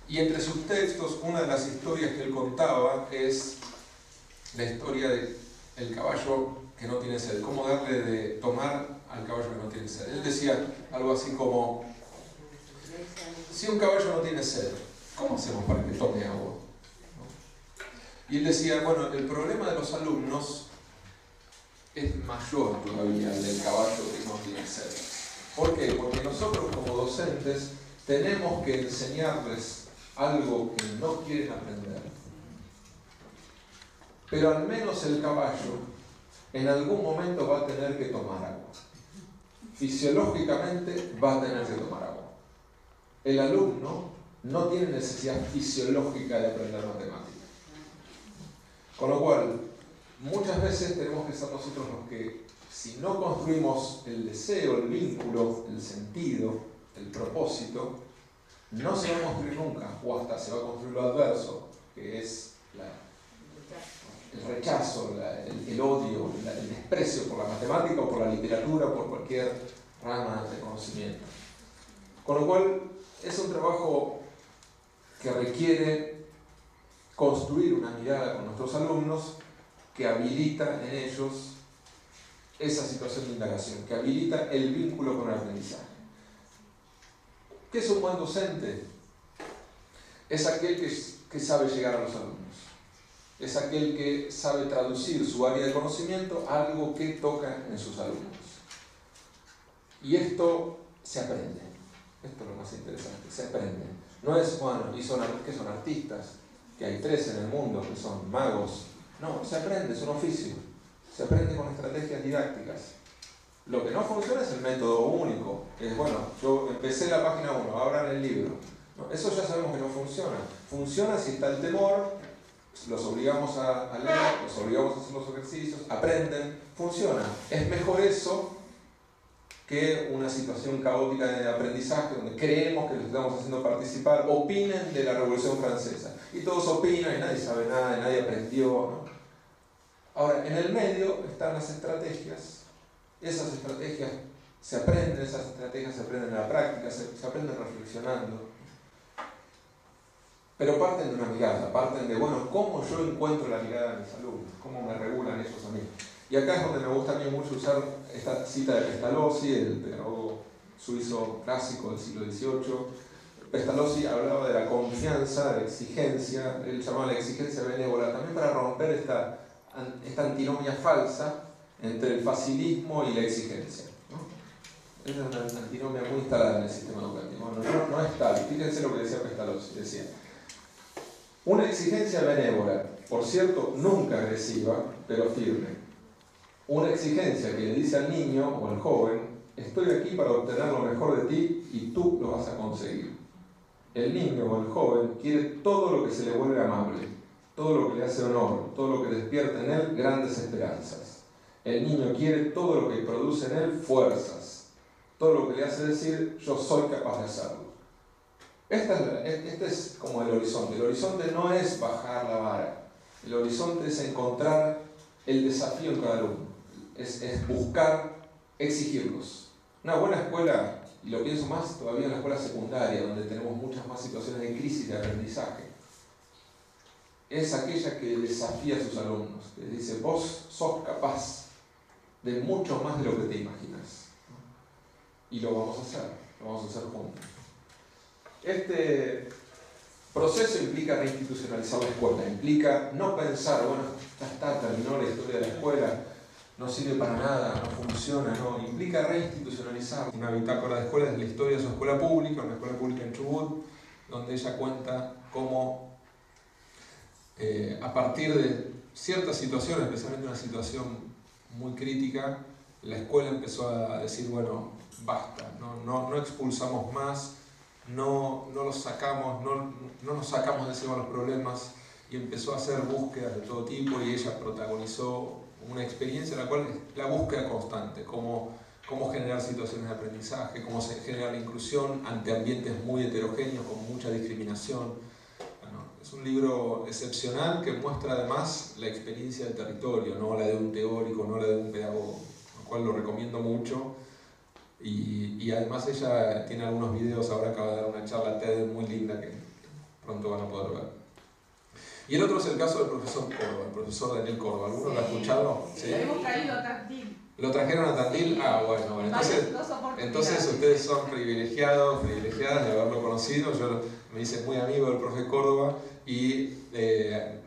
y entre sus textos una de las historias que él contaba es la historia del caballo que no tiene sed, cómo darle de tomar al caballo que no tiene sed. Él decía algo así como: si un caballo no tiene sed, ¿cómo hacemos para que tome agua? Y él decía, bueno, el problema de los alumnos es mayor todavía el del caballo que no tiene sed. ¿Por qué? Porque nosotros como docentes tenemos que enseñarles algo que no quieren aprender. Pero al menos el caballo en algún momento va a tener que tomar agua. Fisiológicamente va a tener que tomar agua. El alumno no tiene necesidad fisiológica de aprender matemáticas. Con lo cual, muchas veces tenemos que ser nosotros los que, si no construimos el deseo, el vínculo, el sentido, el propósito, no se va a construir nunca, o hasta se va a construir lo adverso, que es el rechazo, el odio, el desprecio por la matemática o por la literatura, por cualquier rama de conocimiento. Con lo cual, es un trabajo que requiere construir una mirada con nuestros alumnos que habilita en ellos esa situación de indagación, que habilita el vínculo con el aprendizaje. ¿Qué es un buen docente? Es aquel que sabe llegar a los alumnos. Es aquel que sabe traducir su área de conocimiento a algo que toca en sus alumnos. Y esto se aprende. Esto es lo más interesante, se aprende. No es, bueno, ¿y qué son artistas? Que hay 3 en el mundo que son magos. No, se aprende, es un oficio. Se aprende con estrategias didácticas. Lo que no funciona es el método único. Es, bueno, yo empecé la página 1, abran el libro. No, eso ya sabemos que no funciona. Funciona si está el temor, los obligamos a leer, los obligamos a hacer los ejercicios, aprenden, funciona. Es mejor eso que una situación caótica de aprendizaje donde creemos que los estamos haciendo participar. Opinen de la Revolución Francesa y todos opinan y nadie sabe nada, y nadie aprendió, ¿no? Ahora, en el medio están las estrategias. Esas estrategias se aprenden, en la práctica, se aprenden reflexionando. Pero parten de una mirada, parten de, bueno, ¿cómo yo encuentro la mirada de mis alumnos? ¿Cómo me regulan ellos a mí? Y acá es donde me gusta a mí mucho usar esta cita de Pestalozzi, el pedagogo suizo clásico del siglo XVIII. Pestalozzi hablaba de la confianza, de la exigencia, él llamaba la exigencia benévola, también para romper esta antinomia falsa entre el facilismo y la exigencia, ¿no? Es una antinomia muy instalada en el sistema educativo. No es tal. Fíjense lo que decía Pestalozzi. Decía: una exigencia benévola, por cierto, nunca agresiva, pero firme. Una exigencia que le dice al niño o al joven: estoy aquí para obtener lo mejor de ti y tú lo vas a conseguir. El niño o el joven quiere todo lo que se le vuelve amable, todo lo que le hace honor, todo lo que despierta en él grandes esperanzas. El niño quiere todo lo que produce en él fuerzas, todo lo que le hace decir: yo soy capaz de hacerlo. Este es como el horizonte. El horizonte no es bajar la vara. El horizonte es encontrar el desafío en cada alumno. Es buscar exigirlos. Una buena escuela, y lo pienso más todavía en la escuela secundaria, donde tenemos muchas más situaciones de crisis de aprendizaje, es aquella que desafía a sus alumnos, que dice, vos sos capaz de mucho más de lo que te imaginas. Y lo vamos a hacer juntos. Este proceso implica reinstitucionalizar la escuela, implica no pensar, bueno, ya está, terminó la historia de la escuela, no sirve para nada, no funciona, no, implica reinstitucionalizar. Una bitácora de escuela es la historia de su escuela pública, una escuela pública en Chubut, donde ella cuenta cómo a partir de ciertas situaciones, especialmente una situación muy crítica, la escuela empezó a decir, bueno, basta, no expulsamos más, no los sacamos, no nos sacamos de encima los problemas, y empezó a hacer búsquedas de todo tipo, y ella protagonizó una experiencia en la cual la búsqueda constante, cómo generar situaciones de aprendizaje, cómo se genera la inclusión ante ambientes muy heterogéneos, con mucha discriminación. Bueno, es un libro excepcional que muestra además la experiencia del territorio, no la de un teórico, no la de un pedagogo, lo cual lo recomiendo mucho. Y además ella tiene algunos videos, ahora acaba de dar una charla TED muy linda que pronto van a poder ver. Y el otro es el caso del profesor Córdoba, el profesor Daniel Córdoba. ¿Alguno lo ha escuchado? Sí. Lo hemos traído a Tandil. ¿Lo trajeron a Tandil? Ah, bueno. Entonces ustedes son privilegiadas de haberlo conocido. Yo me hice muy amigo del profe Córdoba y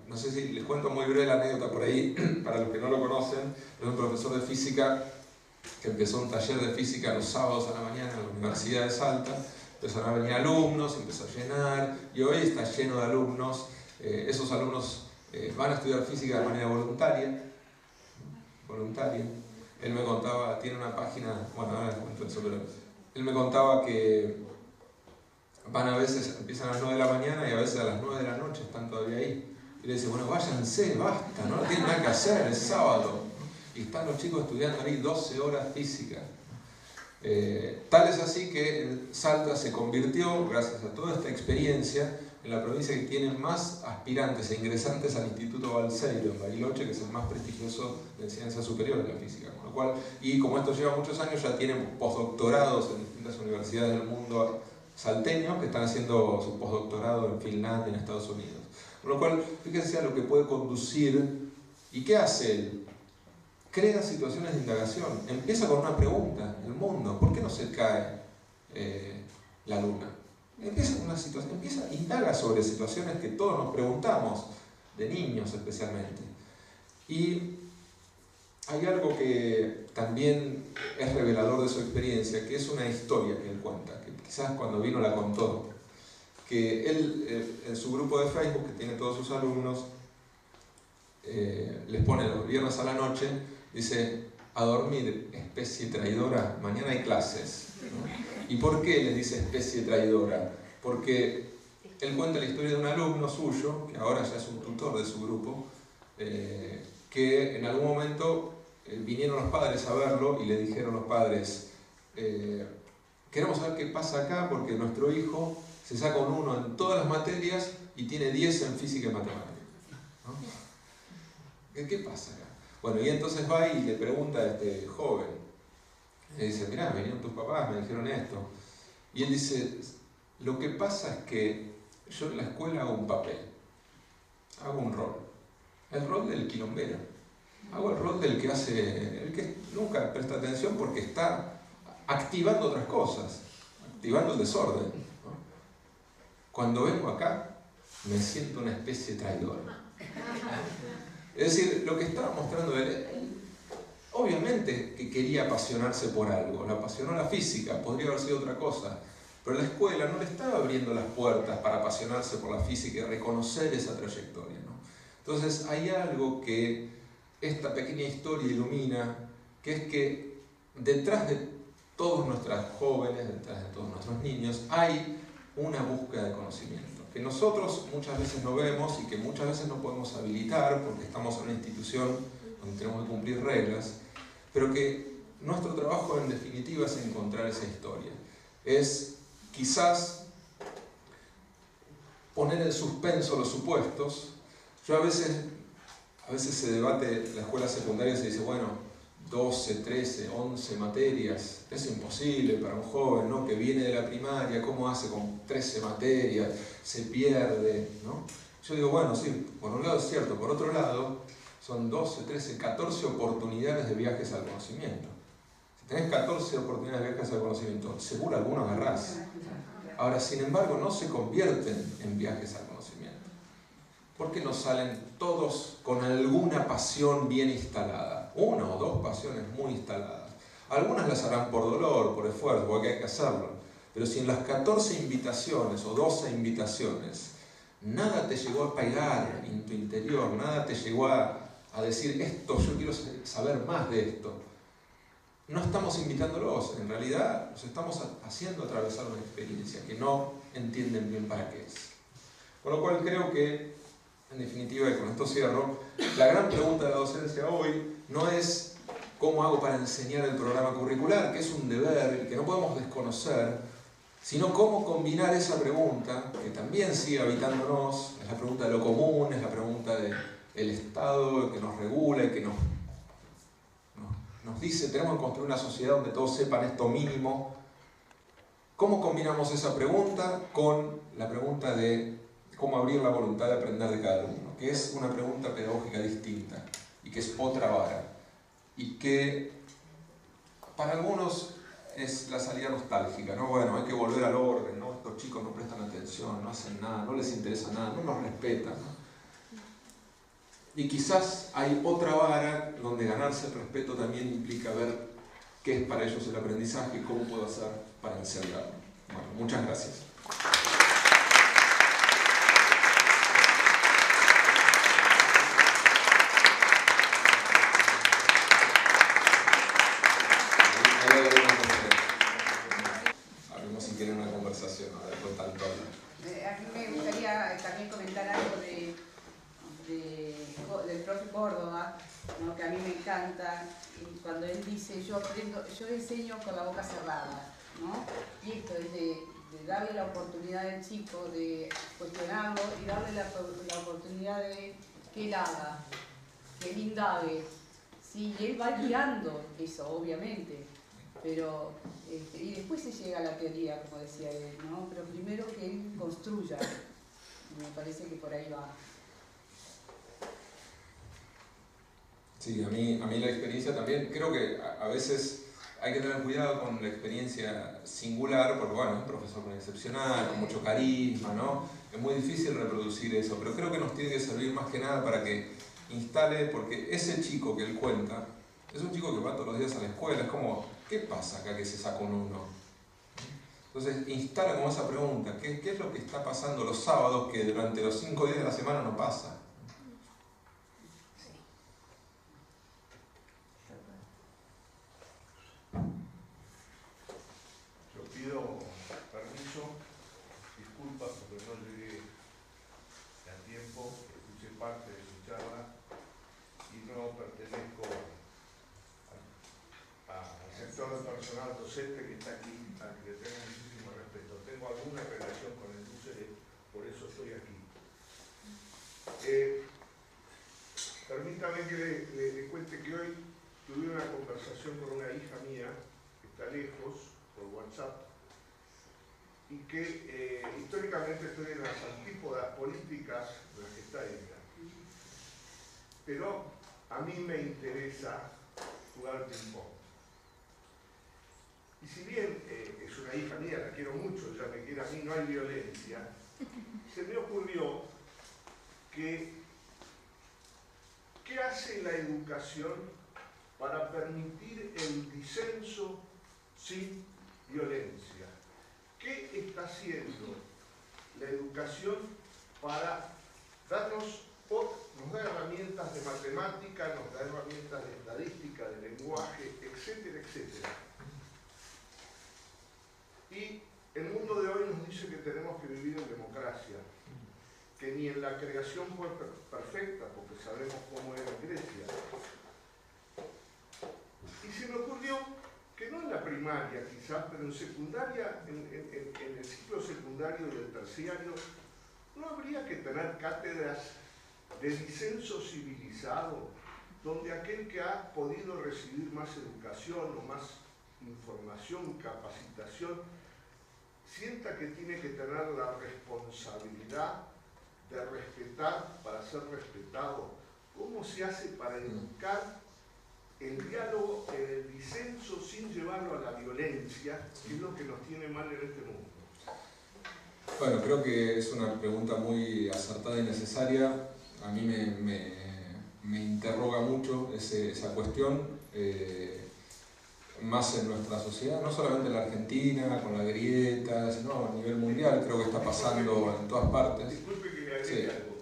no sé si les cuento muy breve la anécdota por ahí, para los que no lo conocen. Es un profesor de física que empezó un taller de física los sábados a la mañana en la Universidad de Salta. Empezaron a venir alumnos, empezó a llenar y hoy está lleno de alumnos. Esos alumnos van a estudiar física de manera voluntaria. Él me contaba, tiene una página, bueno, ahora les cuento eso, pero él me contaba que van a veces, empiezan a las 9 de la mañana y a veces a las 9 de la noche están todavía ahí. Y le dice, bueno, váyanse, basta, no tienen nada que hacer, es sábado. Y están los chicos estudiando ahí 12 horas física. Tal es así que Salta se convirtió, gracias a toda esta experiencia, en la provincia que tiene más aspirantes e ingresantes al Instituto Balseiro en Bariloche, que es el más prestigioso de enseñanza superior de la física. Con lo cual, y como esto lleva muchos años, ya tienen postdoctorados en distintas universidades del mundo salteños que están haciendo su postdoctorado en Finlandia, en Estados Unidos. Con lo cual, fíjense a lo que puede conducir. ¿Y qué hace él? Crea situaciones de indagación. Empieza con una pregunta: el mundo, ¿por qué no se cae la luna? Empieza con una situación, indaga sobre situaciones que todos nos preguntamos, de niños especialmente. Y hay algo que también es revelador de su experiencia, que es una historia que él cuenta, que quizás cuando vino la contó, que él en su grupo de Facebook, que tiene todos sus alumnos, les pone los viernes a la noche, dice: a dormir, especie traidora, mañana hay clases. ¿No? ¿Y por qué les dice especie traidora? Porque él cuenta la historia de un alumno suyo, que ahora ya es un tutor de su grupo, que en algún momento vinieron los padres a verlo y le dijeron los padres: queremos saber qué pasa acá porque nuestro hijo se saca un 1 en todas las materias y tiene 10 en física y matemáticas. ¿No? ¿Qué pasa acá? Bueno, y entonces va y le pregunta a este joven, le dice: mirá, vinieron tus papás, me dijeron esto. Y él dice: lo que pasa es que yo en la escuela hago un papel, hago un rol, el rol del quilombero, hago el rol del que hace, el que nunca presta atención porque está activando otras cosas, activando el desorden, ¿no? Cuando vengo acá me siento una especie traidora. Es decir, lo que estaba mostrando él, obviamente que quería apasionarse por algo, le apasionó la física, podría haber sido otra cosa, pero la escuela no le estaba abriendo las puertas para apasionarse por la física y reconocer esa trayectoria, ¿no? Entonces hay algo que esta pequeña historia ilumina, que es que detrás de todos nuestros jóvenes, detrás de todos nuestros niños, hay una búsqueda de conocimiento, que nosotros muchas veces no vemos y que muchas veces no podemos habilitar porque estamos en una institución donde tenemos que cumplir reglas, pero que nuestro trabajo en definitiva es encontrar esa historia. Es quizás poner en suspenso los supuestos. Yo a veces se debate, la escuela secundaria se dice, bueno, 12, 13, 11 materias, es imposible para un joven, ¿no?, que viene de la primaria, ¿cómo hace con 13 materias? Se pierde, ¿no? Yo digo, bueno, sí, por un lado es cierto, por otro lado, son 12, 13, 14 oportunidades de viajes al conocimiento. Si tenés 14 oportunidades de viajes al conocimiento, seguro alguno agarrás. Ahora, sin embargo, no se convierten en viajes al conocimiento. Porque no salen todos con alguna pasión bien instalada. Una o dos pasiones muy instaladas. Algunas las harán por dolor, por esfuerzo, porque hay que hacerlo. Pero si en las 14 invitaciones o 12 invitaciones nada te llegó a pegar en tu interior, nada te llegó a decir esto, yo quiero saber más de esto, no estamos invitándolos, en realidad los estamos haciendo atravesar una experiencia que no entienden bien para qué es. Con lo cual creo que, en definitiva, y con esto cierro, la gran pregunta de la docencia hoy no es cómo hago para enseñar el programa curricular, que es un deber y que no podemos desconocer, sino cómo combinar esa pregunta, que también sigue habitándonos, es la pregunta de lo común, es la pregunta del Estado que nos regula y que nos dice tenemos que construir una sociedad donde todos sepan esto mínimo. ¿Cómo combinamos esa pregunta con la pregunta de cómo abrir la voluntad de aprender de cada alumno? Que es una pregunta pedagógica distinta y que es otra vara y que para algunos es la salida nostálgica, ¿no? Bueno, hay que volver al orden, ¿no? Estos chicos no prestan atención, no hacen nada, no les interesa nada, no nos respetan, ¿no? Y quizás hay otra vara donde ganarse el respeto también implica ver qué es para ellos el aprendizaje y cómo puedo hacer para enseñarlo. Bueno, muchas gracias. Abrimos si quieren una conversación, a ver, con tanto. A mí me gustaría también comentar algo del profe Córdoba, ¿no? Que a mí me encanta, y cuando él dice yo enseño con la boca cerrada, ¿no? Y esto es de darle la oportunidad al chico de cuestionarlo y darle la oportunidad de que él haga, que él indague. Sí, y él va guiando eso, obviamente, pero y después se llega a la teoría, como decía él, ¿no? Pero primero que él construya, me parece que por ahí va. Sí, a mí la experiencia también, creo que a veces hay que tener cuidado con la experiencia singular, porque bueno, es un profesor muy excepcional, con mucho carisma, ¿no? Es muy difícil reproducir eso, pero creo que nos tiene que servir más que nada para que instale, porque ese chico que él cuenta, es un chico que va todos los días a la escuela, es como, ¿qué pasa acá que se saca un 1? Entonces instala como esa pregunta, ¿qué es lo que está pasando los sábados que durante los 5 días de la semana no pasa? Yo pido permiso, disculpas porque no llegué a tiempo, escuché parte de su charla y no pertenezco al sector del personal docente que está aquí, al que le tengo muchísimo respeto. Tengo alguna relación con el UCD, por eso estoy aquí. Permítame que le cuente que hoy tuve una conversación con una hija mía que está lejos, por WhatsApp, y que históricamente estoy en las antípodas políticas de las que está ella. Pero a mí me interesa jugar ping-pong. Y si bien es una hija mía, la quiero mucho, ella me quiere a mí, no hay violencia, se me ocurrió que ¿qué hace la educación para permitir el disenso sin violencia? ¿Qué está haciendo la educación para nos da herramientas de matemática, nos da herramientas de estadística, de lenguaje, etcétera, etcétera? Y el mundo de hoy nos dice que tenemos que vivir en democracia, que ni en la creación fue perfecta, porque sabemos cómo era en Grecia. Y se me ocurrió que no en la primaria quizás, pero en secundaria, en el ciclo secundario y el terciario, no habría que tener cátedras de disenso civilizado, donde aquel que ha podido recibir más educación o más información, capacitación, sienta que tiene que tener la responsabilidad de respetar para ser respetado? ¿Cómo se hace para educar el diálogo, el disenso sin llevarlo a la violencia, que es lo que nos tiene mal en este mundo? Bueno, creo que es una pregunta muy acertada y necesaria. A mí me interroga mucho esa cuestión, más en nuestra sociedad, no solamente en la Argentina, con la grieta, sino a nivel mundial. Creo que está pasando en todas partes. Disculpe que le agregue algo.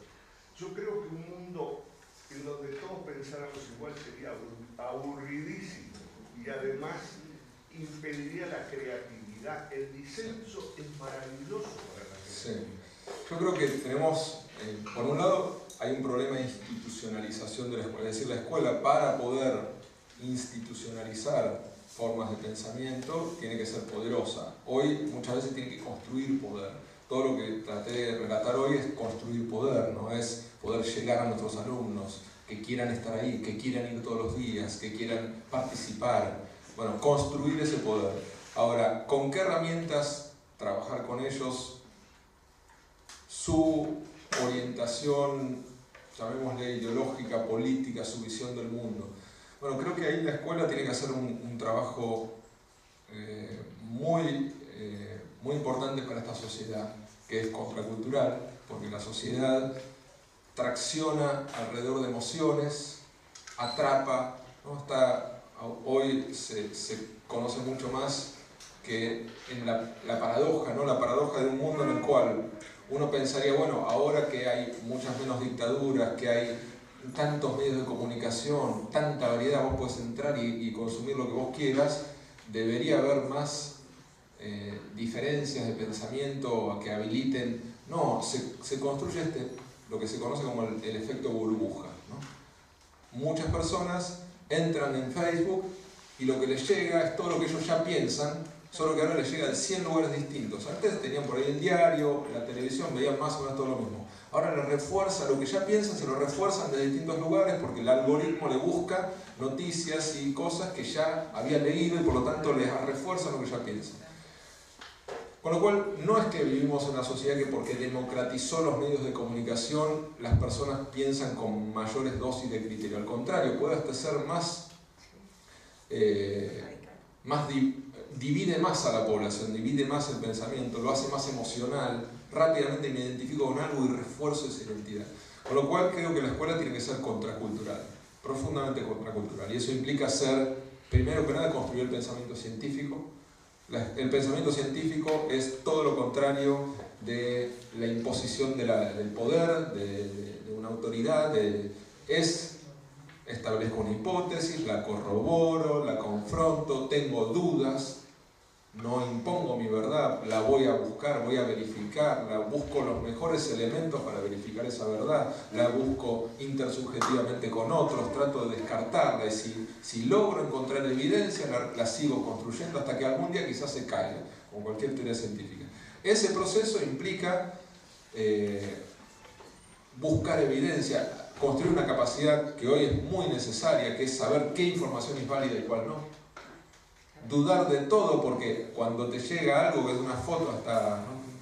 Yo creo que un mundo en donde todos pensáramos igual sería aburridísimo y además impediría la creatividad. El disenso es maravilloso para la creatividad. Sí. Yo creo que tenemos, por un lado, hay un problema de institucionalización de la escuela. Es decir, la escuela, para poder institucionalizar formas de pensamiento, tiene que ser poderosa. Hoy muchas veces tiene que construir poder. Todo lo que traté de relatar hoy es construir poder, no es poder llegar a nuestros alumnos, que quieran estar ahí, que quieran ir todos los días, que quieran participar. Bueno, construir ese poder. Ahora, ¿con qué herramientas trabajar con ellos? Su orientación, llamémosle ideológica, política, su visión del mundo. Bueno, creo que ahí la escuela tiene que hacer un trabajo muy importante para esta sociedad, que es contracultural, porque la sociedad tracciona alrededor de emociones, atrapa, ¿no? Hoy se conoce mucho más que en la paradoja, ¿no? La paradoja de un mundo en el cual uno pensaría, bueno, ahora que hay muchas menos dictaduras, que hay tantos medios de comunicación, tanta variedad, vos podés entrar y consumir lo que vos quieras, debería haber más diferencias de pensamiento que habiliten. No, se construye lo que se conoce como el efecto burbuja, ¿no? Muchas personas entran en Facebook y lo que les llega es todo lo que ellos ya piensan, solo que ahora les llega de 100 lugares distintos. Antes tenían por ahí el diario, la televisión, veían más o menos todo lo mismo. Ahora les refuerza lo que ya piensan, se lo refuerzan de distintos lugares porque el algoritmo le busca noticias y cosas que ya había leído y por lo tanto les refuerza lo que ya piensan. Con lo cual, no es que vivimos en una sociedad que porque democratizó los medios de comunicación, las personas piensan con mayores dosis de criterio. Al contrario, puede hasta ser divide más a la población, divide más el pensamiento, lo hace más emocional, rápidamente me identifico con algo y refuerzo esa identidad. Con lo cual creo que la escuela tiene que ser contracultural, profundamente contracultural. Y eso implica primero que nada, construir el pensamiento científico. El pensamiento científico es todo lo contrario de la imposición del poder, de una autoridad, establezco una hipótesis, la corroboro, la confronto, tengo dudas, no impongo mi verdad, la voy a buscar, voy a verificarla, busco los mejores elementos para verificar esa verdad, la busco intersubjetivamente con otros, trato de descartarla y si logro encontrar evidencia la sigo construyendo hasta que algún día quizás se caiga, como cualquier teoría científica. Ese proceso implica buscar evidencia, construir una capacidad que hoy es muy necesaria, que es saber qué información es válida y cuál no. Dudar de todo, porque cuando te llega algo que es una foto,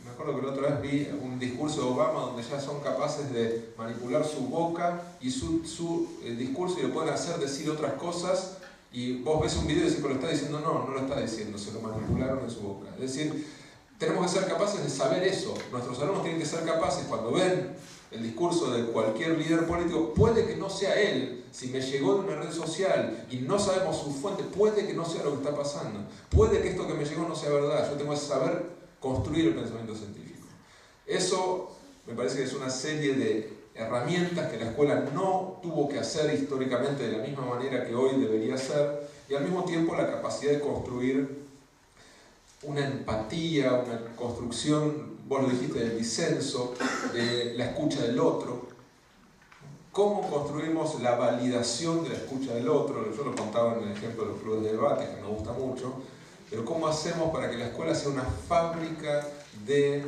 me acuerdo que la otra vez vi un discurso de Obama donde ya son capaces de manipular su boca y su discurso y le pueden hacer decir otras cosas y vos ves un video y decís, pero lo está diciendo, no lo está diciendo, se lo manipularon en su boca. Es decir, tenemos que ser capaces de saber eso. Nuestros alumnos tienen que ser capaces, cuando ven el discurso de cualquier líder político, puede que no sea él, si me llegó de una red social y no sabemos su fuente, puede que no sea lo que está pasando, puede que esto que me llegó no sea verdad, yo tengo que saber construir el pensamiento científico. Eso me parece que es una serie de herramientas que la escuela no tuvo que hacer históricamente de la misma manera que hoy debería hacer, y al mismo tiempo la capacidad de construir una empatía, una construcción, vos lo dijiste, del disenso, de la escucha del otro. ¿Cómo construimos la validación de la escucha del otro? Yo lo contaba en el ejemplo de los clubes de debate, que me gusta mucho, pero ¿cómo hacemos para que la escuela sea una fábrica de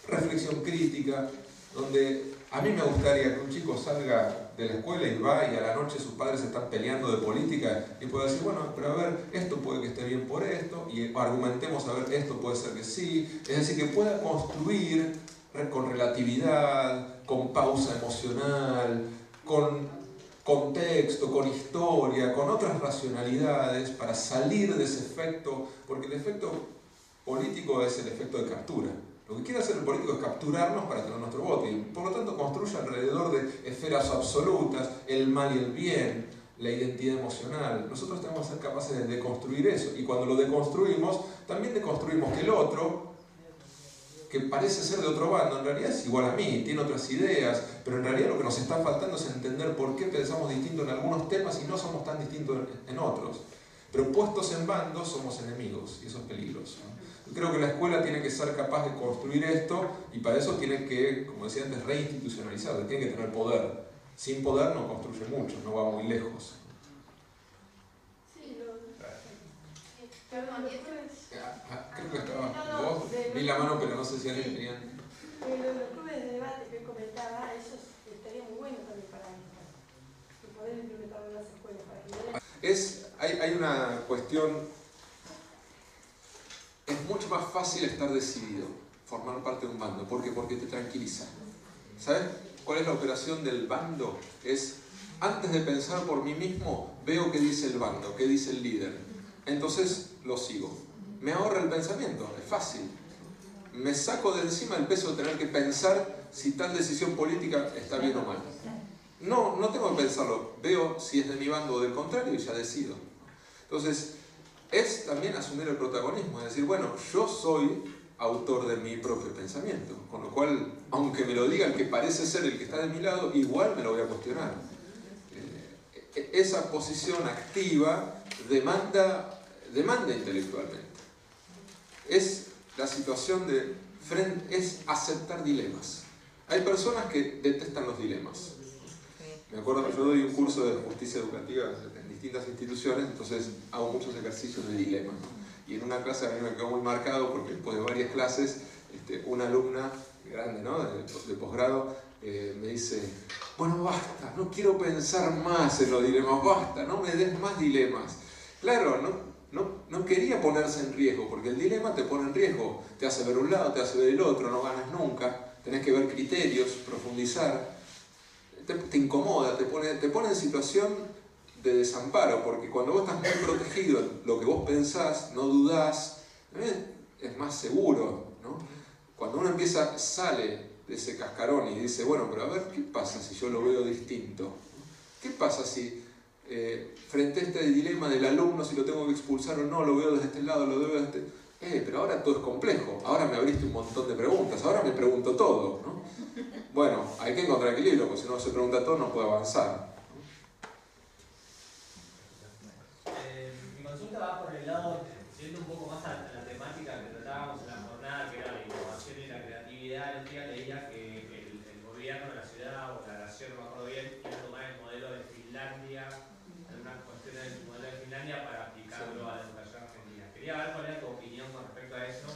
reflexión crítica, donde a mí me gustaría que un chico salga de la escuela y va y a la noche sus padres están peleando de política y pueda decir, bueno, pero a ver, esto puede que esté bien por esto, y argumentemos a ver, esto puede ser que sí, es decir, que pueda construir con relatividad, con pausa emocional, con contexto, con historia, con otras racionalidades para salir de ese efecto, porque el efecto político es el efecto de captura. Lo que quiere hacer el político es capturarnos para tener nuestro voto y por lo tanto construye alrededor de esferas absolutas, el mal y el bien, la identidad emocional. Nosotros tenemos que ser capaces de deconstruir eso y cuando lo deconstruimos, también deconstruimos que el otro, que parece ser de otro bando, en realidad es igual a mí, tiene otras ideas, pero en realidad lo que nos está faltando es entender por qué pensamos distinto en algunos temas y no somos tan distintos en otros. Pero puestos en bandos somos enemigos y eso es peligroso. Yo creo que la escuela tiene que ser capaz de construir esto y para eso tiene que, como decía antes, reinstitucionalizarse, tiene que tener poder. Sin poder no construye mucho, no va muy lejos. Sí, perdón, creo que estaba vos, vi la mano pero no sé si alguien tenía... Los clubes de debate que comentaba, eso estaría muy bueno también para poder implementarlo en las escuelas. Hay una cuestión, es mucho más fácil estar decidido, formar parte de un bando. ¿Por qué? Porque te tranquiliza. ¿Sabes cuál es la operación del bando? Es, antes de pensar por mí mismo, veo qué dice el bando, qué dice el líder. Entonces lo sigo. Me ahorra el pensamiento, es fácil. Me saco de encima el peso de tener que pensar si tal decisión política está bien o mal. No tengo que pensarlo, veo si es de mi bando o del contrario y ya decido. Entonces, es también asumir el protagonismo, es decir, bueno, yo soy autor de mi propio pensamiento, con lo cual, aunque me lo diga el que parece ser el que está de mi lado, igual me lo voy a cuestionar. Esa posición activa demanda intelectualmente. Es la situación de es aceptar dilemas. Hay personas que detestan los dilemas. Me acuerdo que yo doy un curso de justicia educativa en distintas instituciones, entonces hago muchos ejercicios de dilemas, ¿no? Y en una clase a mí me quedó muy marcado porque después de varias clases, una alumna grande, ¿no? de posgrado, me dice, bueno, basta, no quiero pensar más en los dilemas, basta, no me des más dilemas. Claro, no quería ponerse en riesgo, porque el dilema te pone en riesgo, te hace ver un lado, te hace ver el otro, no ganas nunca, tenés que ver criterios, profundizar. Te incomoda, te pone en situación de desamparo, porque cuando vos estás muy protegido, lo que vos pensás, no dudás, es más seguro, ¿no? Cuando uno sale de ese cascarón y dice, bueno, pero a ver, ¿qué pasa si yo lo veo distinto? ¿Qué pasa si frente a este dilema del alumno, si lo tengo que expulsar o no, lo veo desde este lado, lo veo desde pero ahora todo es complejo, ahora me abriste un montón de preguntas, ahora me pregunto todo, ¿no? Bueno, hay que encontrar equilibrio, porque si no se pregunta todo no puede avanzar. Mi consulta va por el lado, yendo un poco más a la temática que tratábamos en la jornada, que era la innovación y la creatividad. El día leía que el gobierno de la ciudad, o la nación, no me acuerdo bien, quiere tomar el modelo de Finlandia, algunas cuestiones del modelo de Finlandia para aplicarlo a la educación argentina. Quería ver cuál era tu opinión con respecto a eso,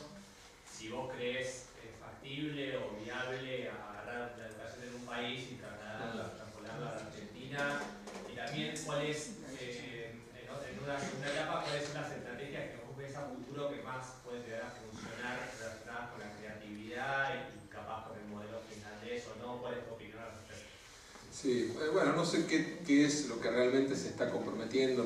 si vos crees factible o viable agarrar la educación en un país y trasladarla, transponerla a la Argentina, y también cuál es, en una segunda etapa, cuáles son las estrategias que vos ves a futuro que más pueden llegar a funcionar relacionadas con la creatividad y capaz con el modelo finlandés o no. ¿Cuál es tu opinión al respecto? Sí, bueno, no sé qué es lo que realmente se está comprometiendo.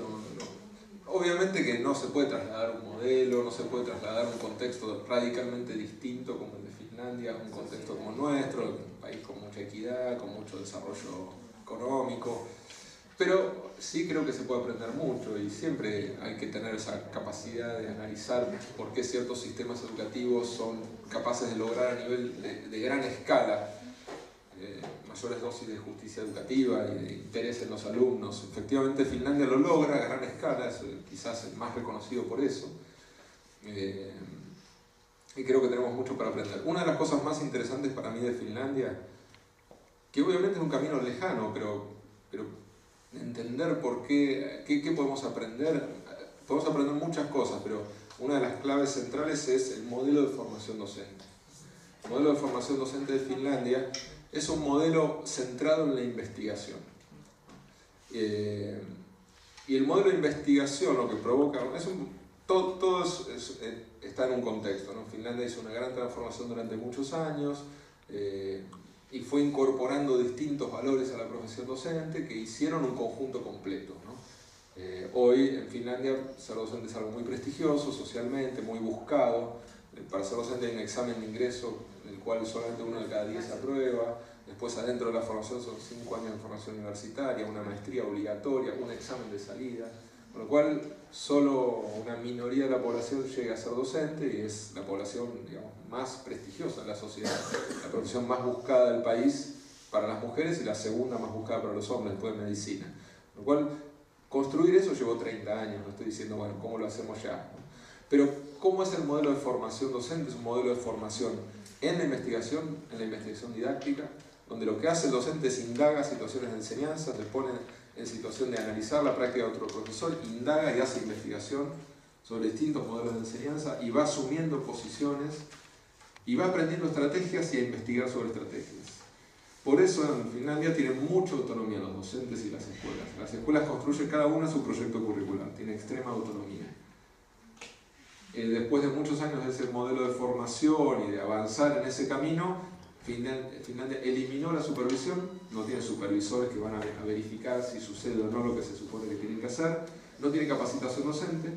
Obviamente que no se puede trasladar un modelo, no se puede trasladar un contexto radicalmente distinto como el de Finlandia, un contexto como el nuestro, un país con mucha equidad, con mucho desarrollo económico, pero sí creo que se puede aprender mucho y siempre hay que tener esa capacidad de analizar por qué ciertos sistemas educativos son capaces de lograr a nivel de gran escala mayores dosis de justicia educativa y de interés en los alumnos. Efectivamente Finlandia lo logra a gran escala, es quizás el más reconocido por eso, y creo que tenemos mucho para aprender. Una de las cosas más interesantes para mí de Finlandia, que obviamente es un camino lejano, pero entender por qué podemos aprender muchas cosas, pero una de las claves centrales es el modelo de formación docente. El modelo de formación docente de Finlandia es un modelo centrado en la investigación. Y el modelo de investigación lo que provoca, todo está en un contexto, ¿no? Finlandia hizo una gran transformación durante muchos años, y fue incorporando distintos valores a la profesión docente que hicieron un conjunto completo, ¿no? Hoy en Finlandia ser docente es algo muy prestigioso socialmente, muy buscado. Para ser docente hay un examen de ingreso en el cual solamente 1 de cada 10 aprueba. Después adentro de la formación son 5 años de formación universitaria, una maestría obligatoria, un examen de salida. Con lo cual solo una minoría de la población llega a ser docente y es la población, digamos, más prestigiosa en la sociedad. La profesión más buscada del país para las mujeres y la segunda más buscada para los hombres después de medicina. Con lo cual construir eso llevó 30 años, no estoy diciendo, bueno, ¿cómo lo hacemos ya? Pero, ¿cómo es el modelo de formación docente? Es un modelo de formación en la investigación didáctica, donde lo que hace el docente es indaga situaciones de enseñanza, se pone en situación de analizar la práctica de otro profesor, indaga y hace investigación sobre distintos modelos de enseñanza y va asumiendo posiciones y va aprendiendo estrategias y a investigar sobre estrategias. Por eso en Finlandia tienen mucha autonomía los docentes y las escuelas. Las escuelas construyen cada una su proyecto curricular, tiene extrema autonomía. Después de muchos años de ese modelo de formación y de avanzar en ese camino, Finlandia eliminó la supervisión, no tiene supervisores que van a verificar si sucede o no lo que se supone que tienen que hacer, no tiene capacitación docente,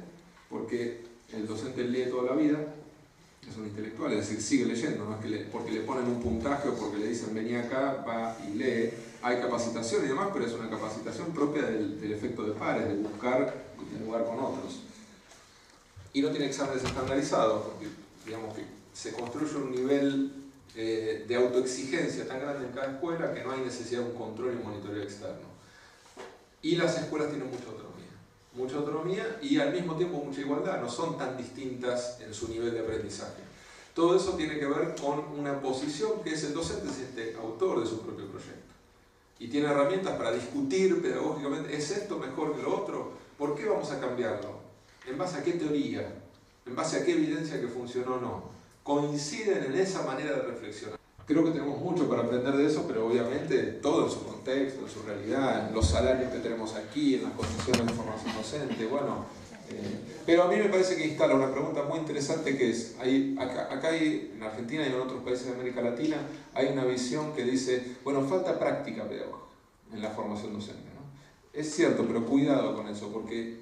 porque el docente lee toda la vida, es un intelectual, es decir, sigue leyendo, no es que porque le ponen un puntaje o porque le dicen vení acá, va y lee. Hay capacitación y demás, pero es una capacitación propia del efecto de pares, de buscar dialogar con otros. Y no tiene exámenes estandarizados, porque digamos que se construye un nivel de autoexigencia tan grande en cada escuela que no hay necesidad de un control y un monitoreo externo. Y las escuelas tienen mucha autonomía y al mismo tiempo mucha igualdad, no son tan distintas en su nivel de aprendizaje. Todo eso tiene que ver con una posición que es el docente, es autor de su propio proyecto. Y tiene herramientas para discutir pedagógicamente, ¿es esto mejor que lo otro? ¿Por qué vamos a cambiarlo? ¿En base a qué teoría? ¿En base a qué evidencia que funcionó o no? Coinciden en esa manera de reflexionar. Creo que tenemos mucho para aprender de eso, pero obviamente todo en su contexto, en su realidad, en los salarios que tenemos aquí, en las condiciones de formación docente, bueno. Pero a mí me parece que instala una pregunta muy interesante que es, acá hay, en Argentina y en otros países de América Latina, hay una visión que dice, bueno, falta práctica pedagógica en la formación docente, ¿no? Es cierto, pero cuidado con eso, porque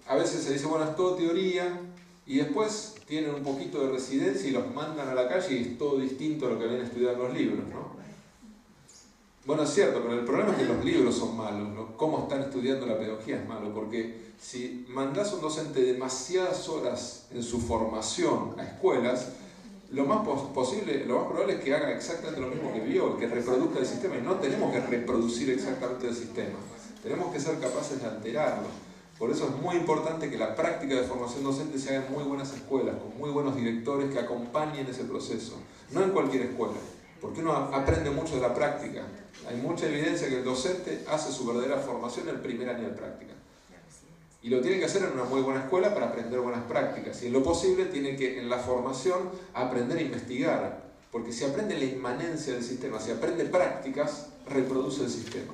a veces se dice, bueno, es todo teoría, y después tienen un poquito de residencia y los mandan a la calle y es todo distinto a lo que habían estudiado en los libros, ¿no? Bueno, es cierto, pero el problema es que los libros son malos, ¿no? Cómo están estudiando la pedagogía es malo, porque si mandás a un docente demasiadas horas en su formación a escuelas, lo más probable es que haga exactamente lo mismo que vio, que reproduzca el sistema, y no tenemos que reproducir exactamente el sistema, tenemos que ser capaces de alterarlo. Por eso es muy importante que la práctica de formación docente se haga en muy buenas escuelas, con muy buenos directores que acompañen ese proceso. No en cualquier escuela, porque uno aprende mucho de la práctica. Hay mucha evidencia que el docente hace su verdadera formación en el primer año de práctica. Y lo tiene que hacer en una muy buena escuela para aprender buenas prácticas. Y en lo posible tiene que, en la formación, aprender a investigar. Porque si aprende la inmanencia del sistema, si aprende prácticas, reproduce el sistema.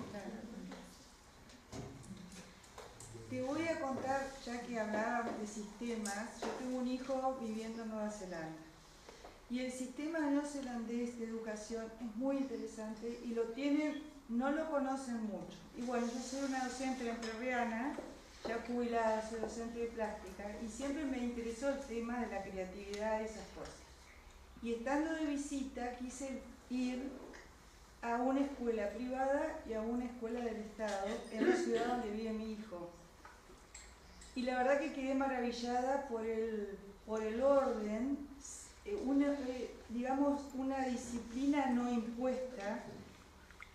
Te voy a contar, ya que hablábamos de sistemas, yo tengo un hijo viviendo en Nueva Zelanda. Y el sistema neozelandés de educación es muy interesante y no lo conocen mucho. Y bueno, yo soy una docente entrerriana, ya jubilada, soy docente de plástica, y siempre me interesó el tema de la creatividad y esas cosas. Y estando de visita quise ir a una escuela privada y a una escuela del Estado en la ciudad donde vive mi hijo. Y la verdad que quedé maravillada por el orden, digamos una disciplina no impuesta.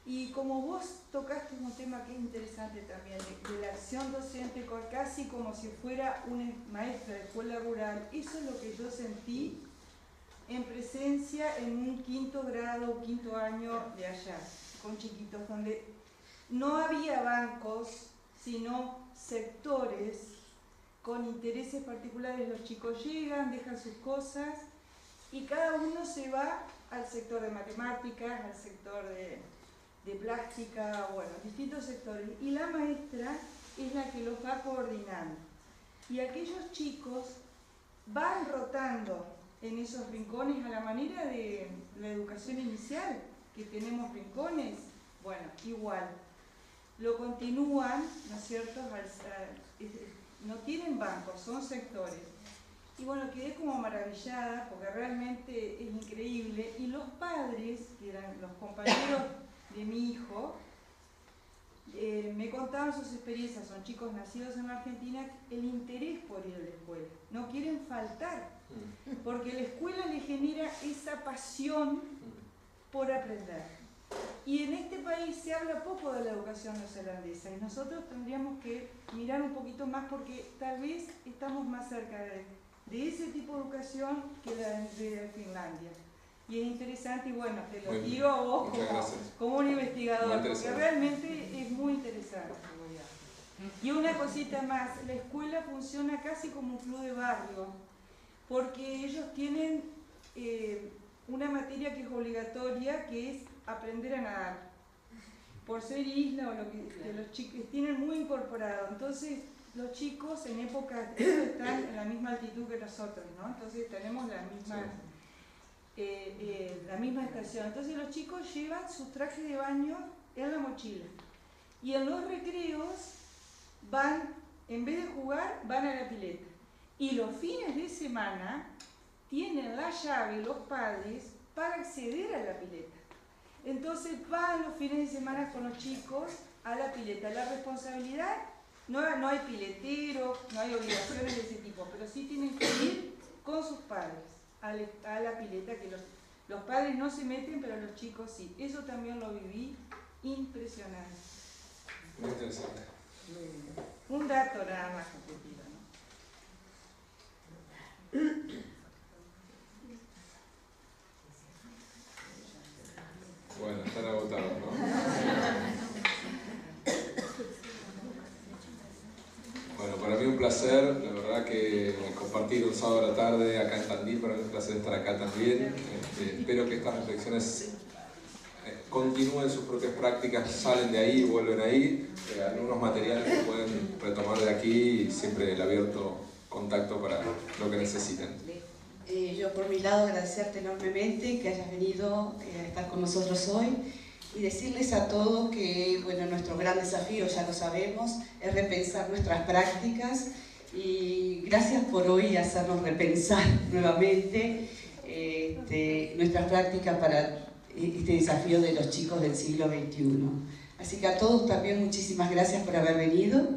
Y como vos tocaste un tema que es interesante también, de la acción docente, casi como si fuera una maestra de escuela rural, eso es lo que yo sentí en presencia en un quinto grado, quinto año de allá, con chiquitos, donde no había bancos, sino sectores con intereses particulares. Los chicos llegan, dejan sus cosas y cada uno se va al sector de matemáticas, al sector de plástica, bueno, distintos sectores. Y la maestra es la que los va coordinando. Y aquellos chicos van rotando en esos rincones a la manera de la educación inicial, que tenemos rincones, bueno, igual. Lo continúan, ¿no es cierto? No tienen bancos, son sectores. Y bueno, quedé como maravillada porque realmente es increíble. Y los padres, que eran los compañeros de mi hijo, me contaban sus experiencias, son chicos nacidos en la Argentina, el interés por ir a la escuela. No quieren faltar, porque la escuela les genera esa pasión por aprender. Y en este país se habla poco de la educación neozelandesa y nosotros tendríamos que mirar un poquito más porque tal vez estamos más cerca de ese tipo de educación que la de Finlandia. Y es interesante y bueno, te lo digo a vos como un investigador, porque realmente es muy interesante. Y una cosita más, la escuela funciona casi como un club de barrio, porque ellos tienen una materia que es obligatoria, que es aprender a nadar, por ser isla o lo que los chicos tienen muy incorporado. Entonces los chicos en época están en la misma altitud que nosotros, ¿no? Entonces tenemos la misma estación. Entonces los chicos llevan sus trajes de baño en la mochila y en los recreos van, en vez de jugar, van a la pileta. Y los fines de semana tienen la llave los padres para acceder a la pileta. Entonces van los fines de semana con los chicos a la pileta. La responsabilidad, no hay piletero, no hay obligaciones de ese tipo, pero sí tienen que ir con sus padres a la pileta, que los padres no se meten, pero los chicos sí. Eso también lo viví impresionante. Muy interesante. Un dato nada más que te pido, ¿no? Bueno, están agotados, ¿no? Bueno, para mí un placer, la verdad que compartir un sábado a la tarde acá en Tandil, para mí es un placer estar acá también. Espero que estas reflexiones continúen sus propias prácticas, salen de ahí y vuelven ahí. Algunos materiales que pueden retomar de aquí y siempre el abierto contacto para lo que necesiten. Yo por mi lado agradecerte enormemente que hayas venido a estar con nosotros hoy y decirles a todos que bueno, nuestro gran desafío, ya lo sabemos, es repensar nuestras prácticas y gracias por hoy hacernos repensar nuevamente nuestras prácticas para este desafío de los chicos del siglo XXI. Así que a todos también muchísimas gracias por haber venido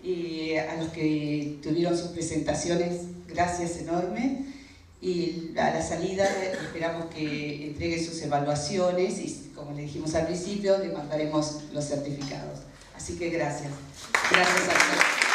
y a los que tuvieron sus presentaciones, gracias enormes. Y a la salida esperamos que entreguen sus evaluaciones y, como le dijimos al principio, le mandaremos los certificados. Así que gracias. Gracias a todos.